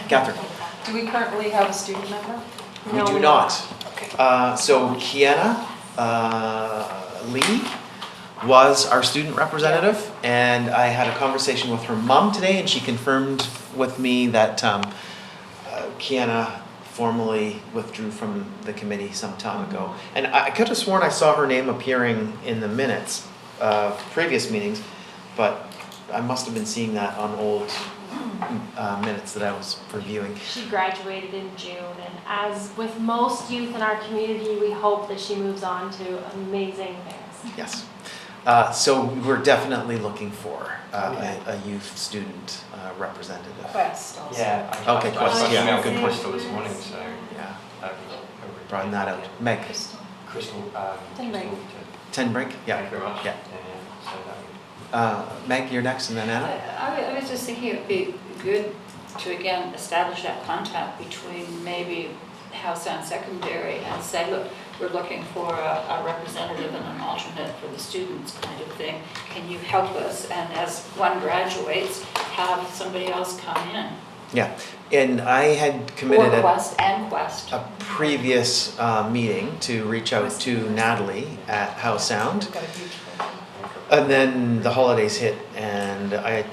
Catherine? Do we currently have a student member? We No, do we not. Okay. So Kiana Lee was our student representative, and I had a conversation with her mom today, and she confirmed with me that Kiana formally withdrew from the committee some time ago. And I could have sworn I saw her name appearing in the minutes of previous meetings, but I must have been seeing that on old minutes that I was reviewing. She graduated in June, and as with most youth in our community, we hope that she moves on to amazing things. Yes. So we're definitely looking for a youth student representative. Quest also. Yeah. Okay, Quest, yeah, emailed good Crystal this morning, so. Yeah, that'd be broaden that out. Meg, Crystal. Ten Brink. Ten Brink? Thank Yeah. you very much. Yeah. So that would Meg, you're next, and then Anna. I was just thinking it'd be good to again establish that contact between maybe Howe Sound Secondary and say, look, we're looking for a representative and an alternate for the students kind of thing. Can you help us? And as one graduates, have somebody else come in. Yeah, and I had committed Or Quest and Quest. a previous meeting to reach out to Natalie at Howe Sound. We've got a huge program. And then the holidays hit, and I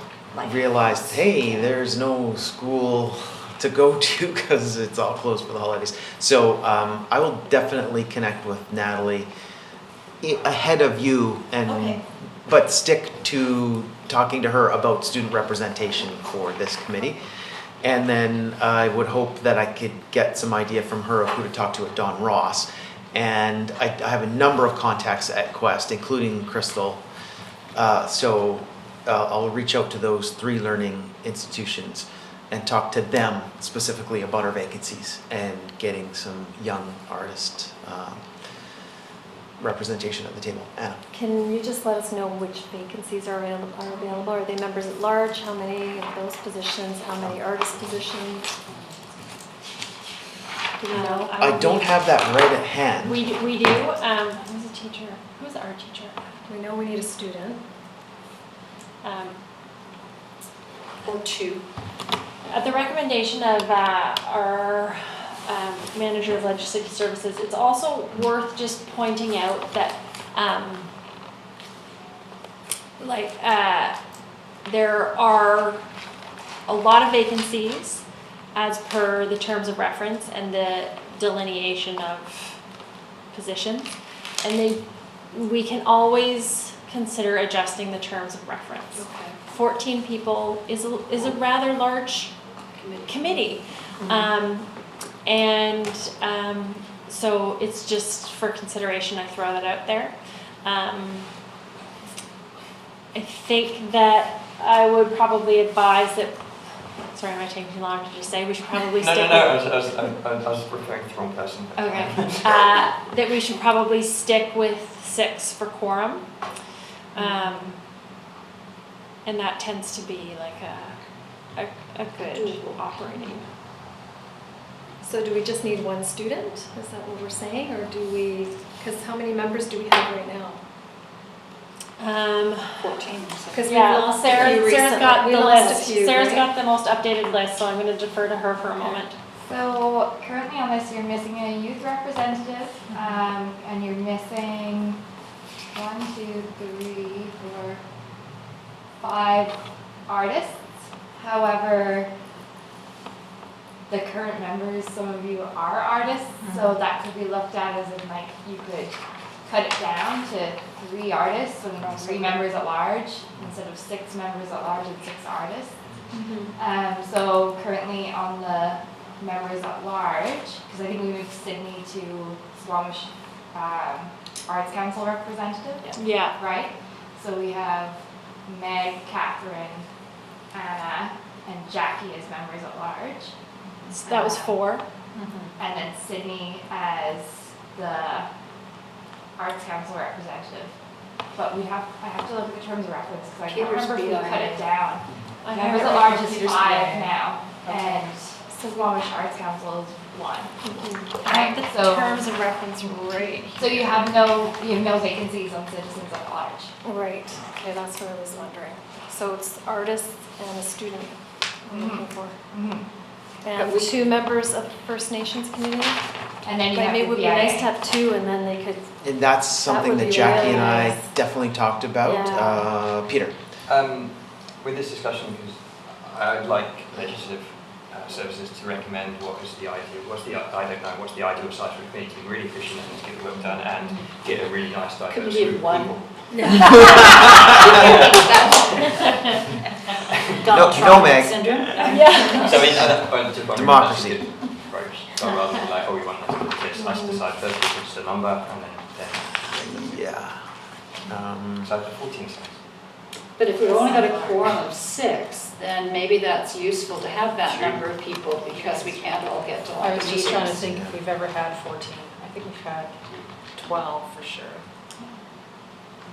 realized, hey, there's no school to go to because it's all closed for the holidays. So I will definitely connect with Natalie ahead of you, and Okay. but stick to talking to her about student representation for this committee. And then I would hope that I could get some idea from her of who to talk to at Don Ross. And I have a number of contacts at Quest, including Crystal. So I'll reach out to those 3 learning institutions and talk to them specifically about our vacancies and getting some young artist representation at the table. Anna? Can you just let us know which vacancies are available? Are they members at large? How many of those positions? How many artist positions? Do we know? I don't have that right at hand. We do, who's a teacher? Who's our teacher? We know we need a student. Or 2. At the recommendation of our manager of legislative services, it's also worth just pointing out that like, there are a lot of vacancies as per the terms of reference and the delineation of positions. And we can always consider adjusting the terms of reference. 14 people is a rather large committee. So it's just for consideration, I throw that out there. I think that I would probably advise that, sorry, am I taking too long to just say, we should probably No, stick no, with. no, I was referring to the wrong person. Okay. That we should probably stick with 6 for quorum. And that tends to be like a good operating. So do we just need one student? Is that what we're saying? Or do we, because how many members do we have right now? 14. Because we Yeah, lost a Sarah's few recently. got We the lost a list. few, Sarah's right? got the most updated list, so I'm going to defer to her for a moment. So currently on this, you're missing a youth representative, and you're missing 1, 2, 3, 4, 5 artists. However, the current members, some of you are artists, so that could be looked at as in like you could cut it down to 3 artists, so 3 members at large instead of 6 members at large and 6 artists. So currently on the members at large, because I think we moved Sydney to Squamish Arts Council representative, Yeah. right? So we have Meg, Catherine, Anna, and Jackie as members at large. So that was 4. And then Sydney as the Arts Council representative. But I have to look at the terms of reference because I can't Peters remember if we BIA. cut it down. I Members have at it large right. is Peters 5 BIA. now, Okay. and Squamish Arts Council is 1. I have the So- terms of reference right. So you have no vacancies on citizens at large. Right, okay, that's what I was wondering. So it's artists and a student we're looking for. And 2 members of First Nations community? And then you But have maybe it the would be BIA. nice to have 2 and then they could, And that's something would that be Jackie really and I nice. definitely talked about. Yeah. Peter? With this discussion, because I'd like legislative services to recommend what's the ideal size for a committee to be really efficient and get the work done and get a really nice diverse Committee of group of 1. people. Donald No, Trump Meg. syndrome? Yeah. So I mean, that's a Democracy. good approach. So rather than like, oh, we want this, nice to decide first, which is the number, and then Yeah. so 14 size. But if we've only got a quorum of 6, then maybe that's useful to have that number of people because we can't all get to all I the was meetings. just trying to think if we've ever had 14. I think we've had 12 for sure.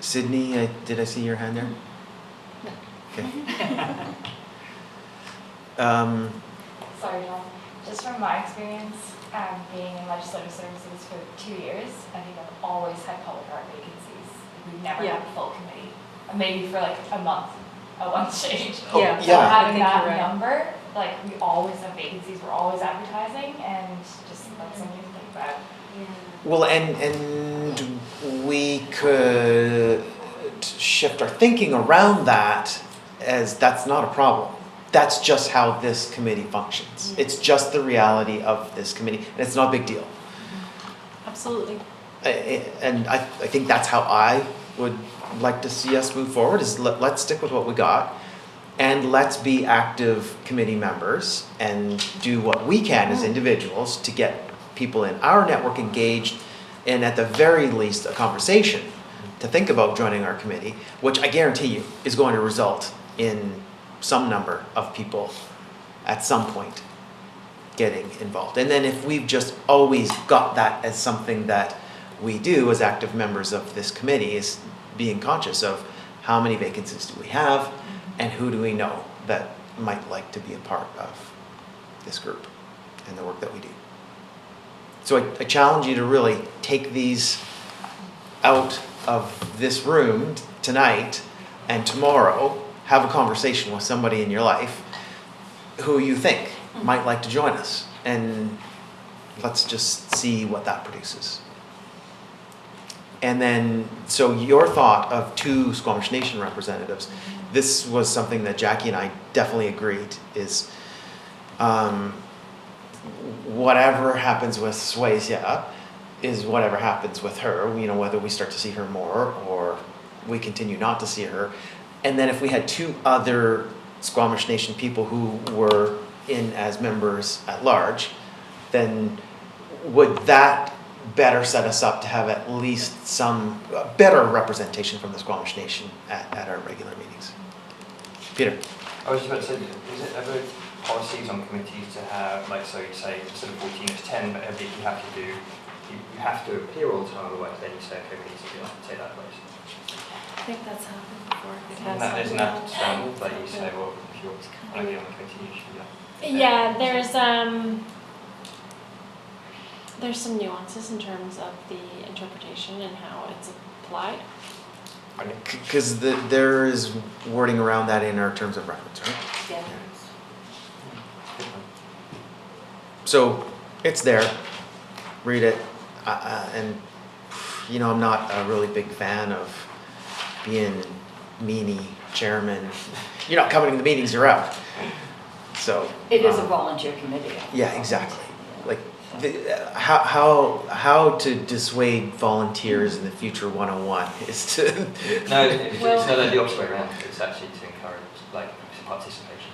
Sydney, did I see your hand there? Okay. Sorry, John. Just from my experience, being in legislative services for 2 years, I think I've always had public art vacancies. We've never had a full committee, maybe for like a month at one stage. Oh, Yeah. So yeah. I having think that you're right. number, like we always have vacancies, we're always advertising, and just that's something to think about. Well, and we could shift our thinking around that as that's not a problem. That's just how this committee functions. It's just the reality of this committee, and it's not a big deal. Absolutely. And I think that's how I would like to see us move forward, is let's stick with what we got, and let's be active committee members and do what we can as individuals to get people in our network engaged, and at the very least, a conversation to think about joining our committee, which I guarantee you is going to result in some number of people at some point getting involved. And then if we've just always got that as something that we do as active members of this committee, is being conscious of how many vacancies do we have and who do we know that might like to be a part of this group and the work that we do. So I challenge you to really take these out of this room tonight and tomorrow have a conversation with somebody in your life who you think might like to join us, and let's just see what that produces. And then, so your thought of 2 Squamish Nation representatives, this was something that Jackie and I definitely agreed is, whatever happens with Swayzia is whatever happens with her, you know, whether we start to see her more or we continue not to see her. And then if we had 2 other Squamish Nation people who were in as members at large, then would that better set us up to have at least some better representation from the Squamish Nation at our regular meetings? Peter? I was just about to say, is it ever policies on committees to have, like, so you say instead of 14 it's 10, but every you have to do, you have to appear all the time, otherwise then you say, okay, we need to do that, take that place. I think that's happened before. Isn't that standard, like you say, well, if you're going to be on the committee, you should do that? Yeah, there's some nuances in terms of the interpretation and how it's applied. Because there is wording around that in our terms of reference, right? Yeah. So it's there, read it, and you know, I'm not a really big fan of being meanie chairman. You're not coming to the meetings, you're out. So. It is a volunteer committee. Yeah, exactly. Like, how to dissuade volunteers in the future 101 is to. No, it's not the opposite way around. It's actually to encourage like participation.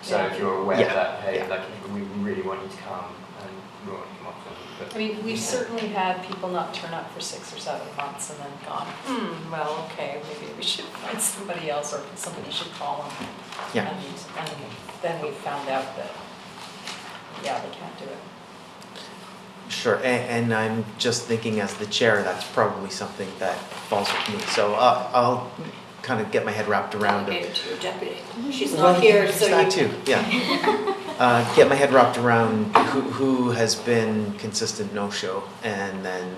So Yeah. if you're aware Yeah. that, hey, Yeah. like we really want you to come and we want you to come up with I mean, we've certainly had people not turn up for 6 or 7 months and then gone, well, okay, maybe we should find somebody else or somebody should call them. Yeah. And then we found out that, yeah, they can't do it. Sure, and I'm just thinking as the chair, that's probably something that falls with me. So I'll kind of get my head wrapped around Delegate it. it to your deputy. She's Well, not here, so that you. too, yeah. Get my head wrapped around who has been consistent no-show and then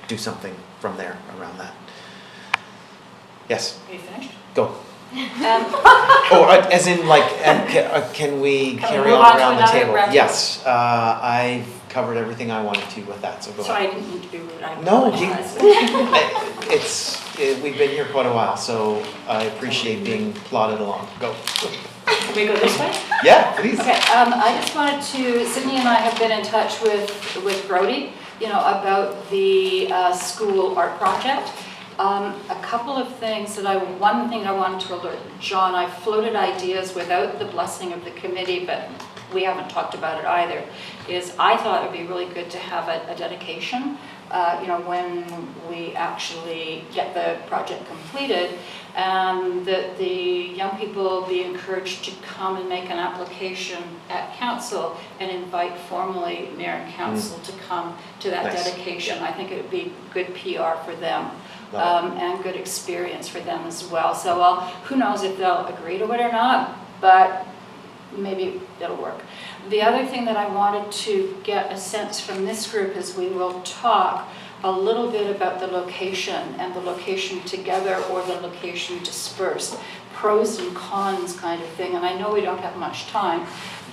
do something from there around that. Yes, Are you finished? go. Um, Or as in like, can we carry move on on to around the another table? round? Yes, I've covered everything I wanted to with that, so go Sorry, I ahead. didn't mean to be rude, I No, apologize. we've been here quite a while, so I appreciate being plodded along. Go. Can we go this way? Yeah, please. Okay, I just wanted to, Sydney and I have been in touch with Brody, you know, about the school art project. A couple of things one thing I wanted to alert John, I floated ideas without the blessing of the committee, but we haven't talked about it either, is I thought it would be really good to have a dedication, you know, when we actually get the project completed, and that the young people be encouraged to come and make an application at council and invite formally mayor and council to come to that Nice. dedication. I think it would be good PR for them. Love And good experience for them as well. So who knows if they'll agree to it or not, but maybe it'll work. The other thing that I wanted to get a sense from this group is we will talk a little bit about the location and the location together or the location dispersed, pros and cons kind of thing. And I know we don't have much time,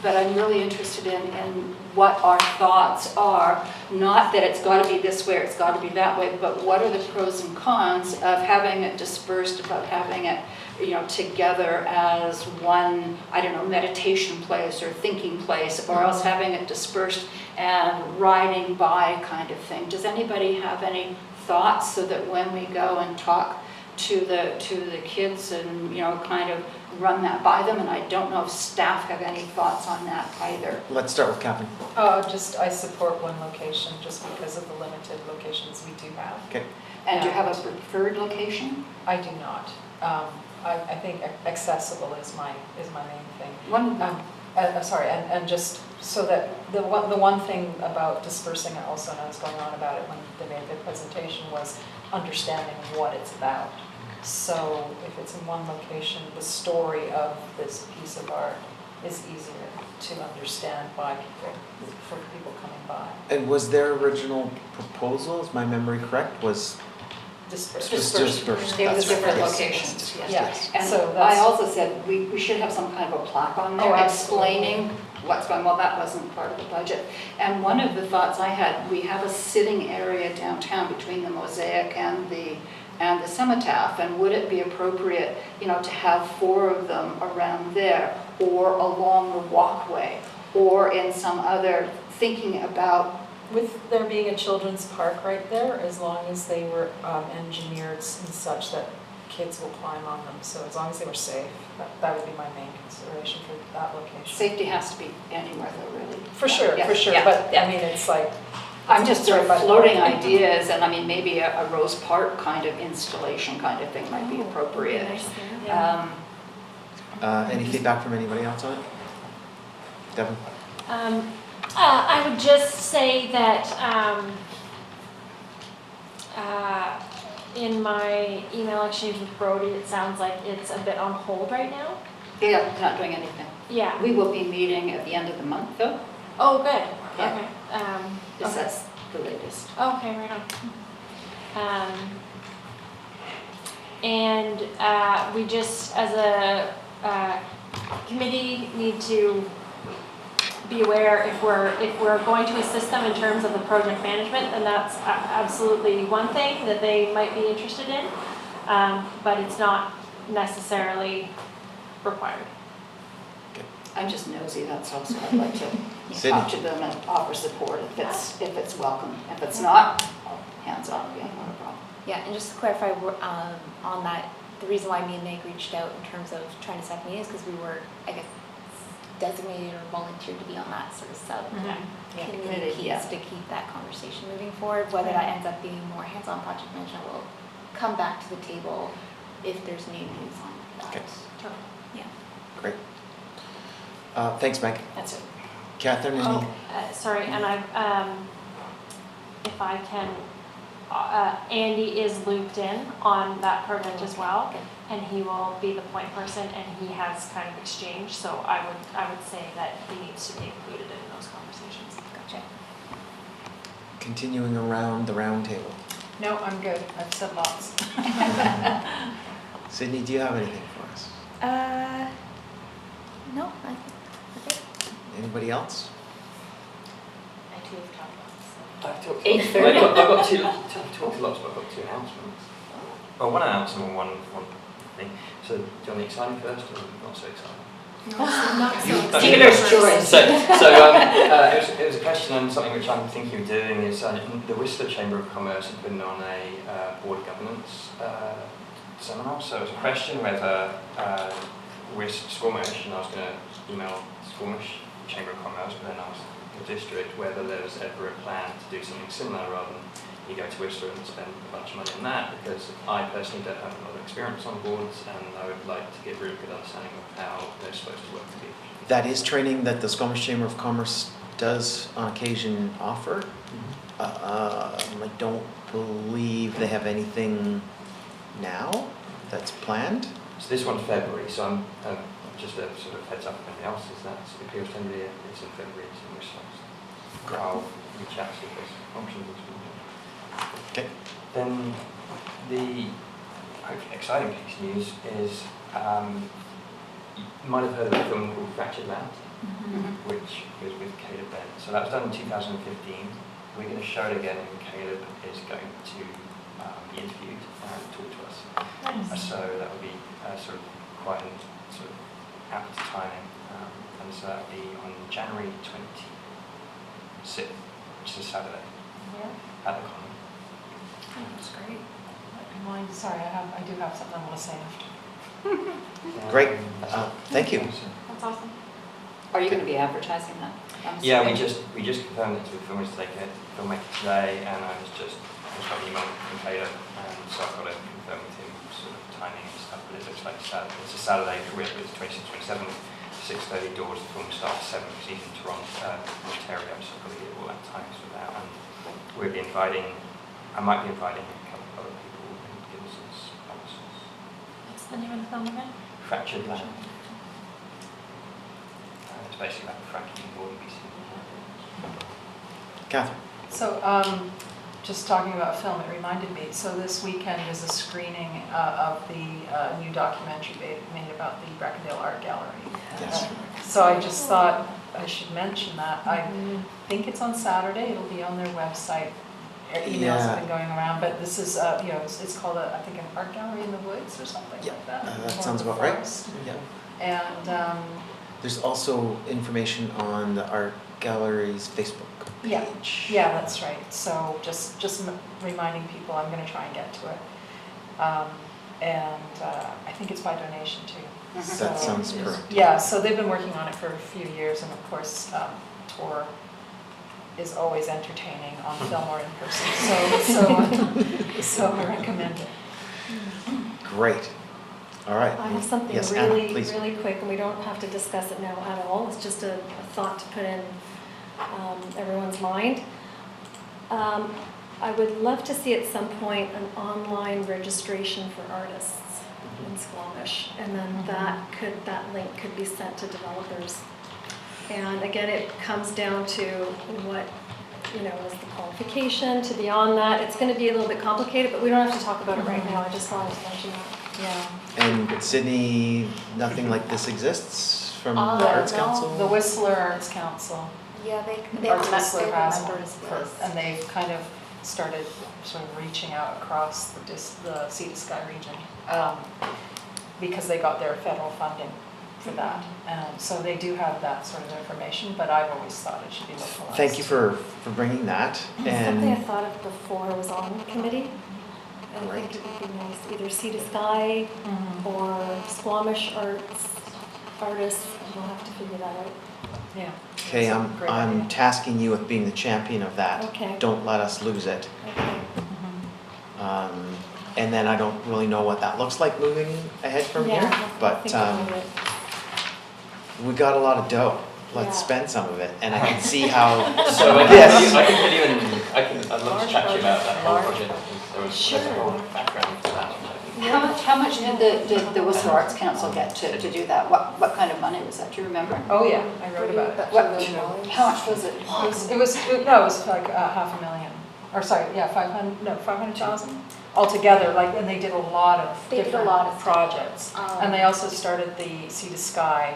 but I'm really interested in what our thoughts are. Not that it's got to be this way or it's got to be that way, but what are the pros and cons of having it dispersed, about having it, you know, together as one, I don't know, meditation place or thinking place, or else having it dispersed and riding by kind of thing. Does anybody have any thoughts, so that when we go and talk to the kids and, you know, kind of run that by them? And I don't know if staff have any thoughts on that either. Let's start with Catherine. I support one location just because of the limited locations we do have. Okay. And do you have a preferred location? I do not. I think accessible is my main thing. One, Sorry, and just so that the one thing about dispersing it also, and I was going on about it when they made their presentation, was understanding what it's about. So if it's in one location, the story of this piece of art is easier to understand by people, for people coming by. And was their original proposal, is my memory correct, was Dispersed. dispersed? They were That's different right. locations, yes. Yes. And So I that's- also said we should have some kind of a plaque on there Oh, absolutely. explaining what's going, well, that wasn't part of the budget. And one of the thoughts I had, we have a sitting area downtown between the Mosaic and the Cenotaph, and would it be appropriate, to have 4 of them around there, or along the walkway, or in some other, thinking about, With there being a children's park right there, as long as they were engineered and such that kids will climb on them, so as long as they were safe, that would be my main consideration for that location. safety has to be anywhere though, really. For sure, Yeah, for sure, yeah, but yeah. I mean, it's like. I'm just sort Right by of the floating park. ideas, and I mean, maybe a Rose Park kind of installation kind of thing might be appropriate. Nice there. Any feedback from anybody else on it? Devin? I would just say that in my email exchange with Brody, it sounds like it's a bit on hold right now. Yeah, not doing anything. Yeah. We will be meeting at the end of the month though, Oh, good. Yeah. Okay. because Okay. that's the latest. Okay, right on. And we just, as a committee, need to be aware if we're going to assist them in terms of the project management, then that's absolutely one thing that they might be interested in, but it's not necessarily required. I'm just nosy, that's all, so I'd like to Sydney? talk to them and offer support if it's welcome. If it's not, hands off, yeah, not a problem. Yeah, and just to clarify, on that, the reason why me and Meg reached out in terms of trying to set me is because we were, I guess, designated or volunteered to be on that sort of Committee, committee piece yeah. to keep that conversation moving forward. Whether that ends up being more hands-on project management, will come back to the table if there's new news on that. Okay. Yeah. Great. Thanks, Mike. That's it. Catherine, any? Oh, sorry, and if I can, Andy is looped in on that project as well, and he will be the point person, and he has kind of exchanged, so I would say that he needs to be included in those conversations. Gotcha. Continuing around the round table. No, I'm good, I've said lots. Sydney, do you have anything for us? No, I think we're good. Anybody else? I too have talked about this. I've talked 8:30. I've got two, talked a lot, but I've got 2 announcements. Well, one announcement and one thing. So, do you want the exciting first or not so exciting? Not so You- exciting. Dealer's choice. It was a question and something which I'm thinking of doing is the Whistler Chamber of Commerce are putting on a board governance seminar. So it was a question whether Squamish, and I was going to email Squamish Chamber of Commerce, but then ask the district whether there was ever a plan to do something similar rather than you go to Whistler and spend a bunch of money on that, because I personally don't have a lot of experience on boards and I would like to get a really good understanding of how they're supposed to work together. That is training that the Squamish Chamber of Commerce does on occasion offer. I don't believe they have anything now that's planned. So this one's February, so I'm just a sort of heads up for anybody else, is that it appeals to anybody, it's in February, it's in Whistler. I'll reach out to if there's options. Okay. Then the hopefully exciting piece of news is you might have heard of a film called Fractured Land, which was with Caleb Bent. So that was done in 2015. We're going to show it again, and Caleb is going to be interviewed and talk to us. So that would be sort of quite sort of apt timing, and so that will be on January 26th, which is a Saturday, at the Common. That's great. Mine, sorry, I do have something I want to say after. Great. Thank you. That's awesome. Are you going to be advertising that? I'm Yeah, we assuming? just confirmed it to the filmmaker today, and I just got an email from Caleb, and so I've got to confirm with him sort of timing and stuff. But it looks like it's a Saturday. It's 26th, 27th, 6:30 doors. The film starts 7 because he's in Toronto, Ontario, so I've got to get all that time for that. And we'll be inviting. I might be inviting a couple of other people and give us some sponsors. What's the name of the film again? Fractured Land. It's basically like a fracturing board and BC. Catherine. So, just talking about film, it reminded me, so this weekend is a screening of the new documentary made about the Breckendale Art Gallery. Yes. So I just thought, I should mention that. I think it's on Saturday, it'll be on their website. Emails have been going around, but this is, you know, it's called, I think, an art gallery in the woods or something Yeah, like that. that or sounds the about right. forest. Yeah. And, There's also information on the art gallery's Facebook Yeah. page. yeah, that's right. So just reminding people, I'm gonna try and get to it. And I think it's by donation too. That So- sounds correct. Yeah, so they've been working on it for a few years, and of course, tour is always entertaining on film or in person, so I recommend it. Great. All right. I have something Yes, Anna, really, please. really quick, and we don't have to discuss it now at all. It's just a thought to put in everyone's mind. I would love to see at some point an online registration for artists in Squamish, and then that link could be sent to developers. And again, it comes down to what, you know, is the qualification to be on that. It's going to be a little bit complicated, but we don't have to talk about it right now. I just wanted to mention that. Yeah. And Sydney, nothing like this exists from the No. Arts Council? The Whistler Arts Council, Yeah, they Arts have Whistler has one, members list. and they've kind of started sort of reaching out across the Sea to Sky region, because they got their federal funding for that. So they do have that sort of information, but I've always thought it should be localized. Thank you for bringing that. It's something I And thought of before I was on the committee. And I think it would be nice, either Sea to Sky Mhm. or Squamish artists, we'll have to figure that out. Yeah. okay, That's a great I'm idea. tasking you with being the champion of that. Okay. Don't let us lose it. Okay. Mhm. And then I don't really know what that looks like moving ahead from Yeah, here. I'll But think about it. we got a lot of dough. Let's Yeah. spend some of it. And I can see how. So Yes. I can fill you in, I'd love to chat to you about that whole project. There's a Sure. whole background to that. How much did the Whistler Arts Council get to do that? What kind of money was that, do you remember? Oh, yeah, I wrote about it. How much was it? It was like $500,000, or sorry, yeah, 500,000 altogether, like, and they did a lot of They did a different lot of stuff. projects. And they also started the Sea to Sky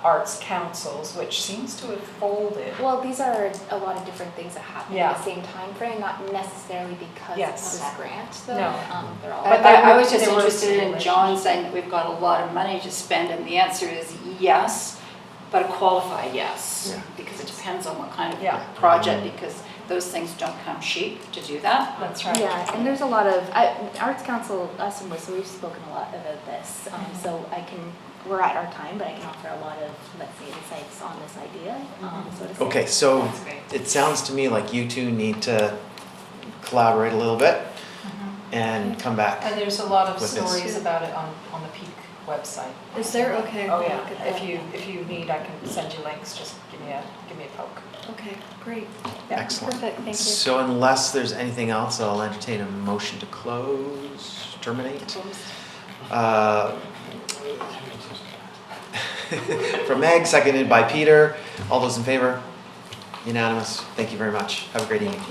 Arts Councils, which seems to have folded. Well, these are a lot of different things that happen Yeah. in the same time frame, not necessarily because Yes. of this grant, though. No. They're all. But they I were- was just they were interested in similar. John saying that we've got a lot of money to spend, and the answer is yes, but a qualified yes. Yeah. Because it depends on what kind Yeah. of project, because those things don't come cheap to do that. That's right. Yeah, and there's a lot of, Arts Council, us and Whistler, we've spoken a lot about this, so we're at our time, but I can offer a lot of, let's say, insights on this idea, so to say. Okay, so That's great. it sounds to me like you two need to collaborate a little bit and come back. And there's a lot of With this. stories about it on the Peak website. Is there? Okay. Oh, I'll yeah, look at if that. you need, I can send you links, just give me a poke. Okay, great. Yeah. Excellent. Perfect, thank you. So unless there's anything else, I'll entertain a motion to close, terminate. From Meg, seconded by Peter. All those in favor? Unanimous. Thank you very much. Have a great evening.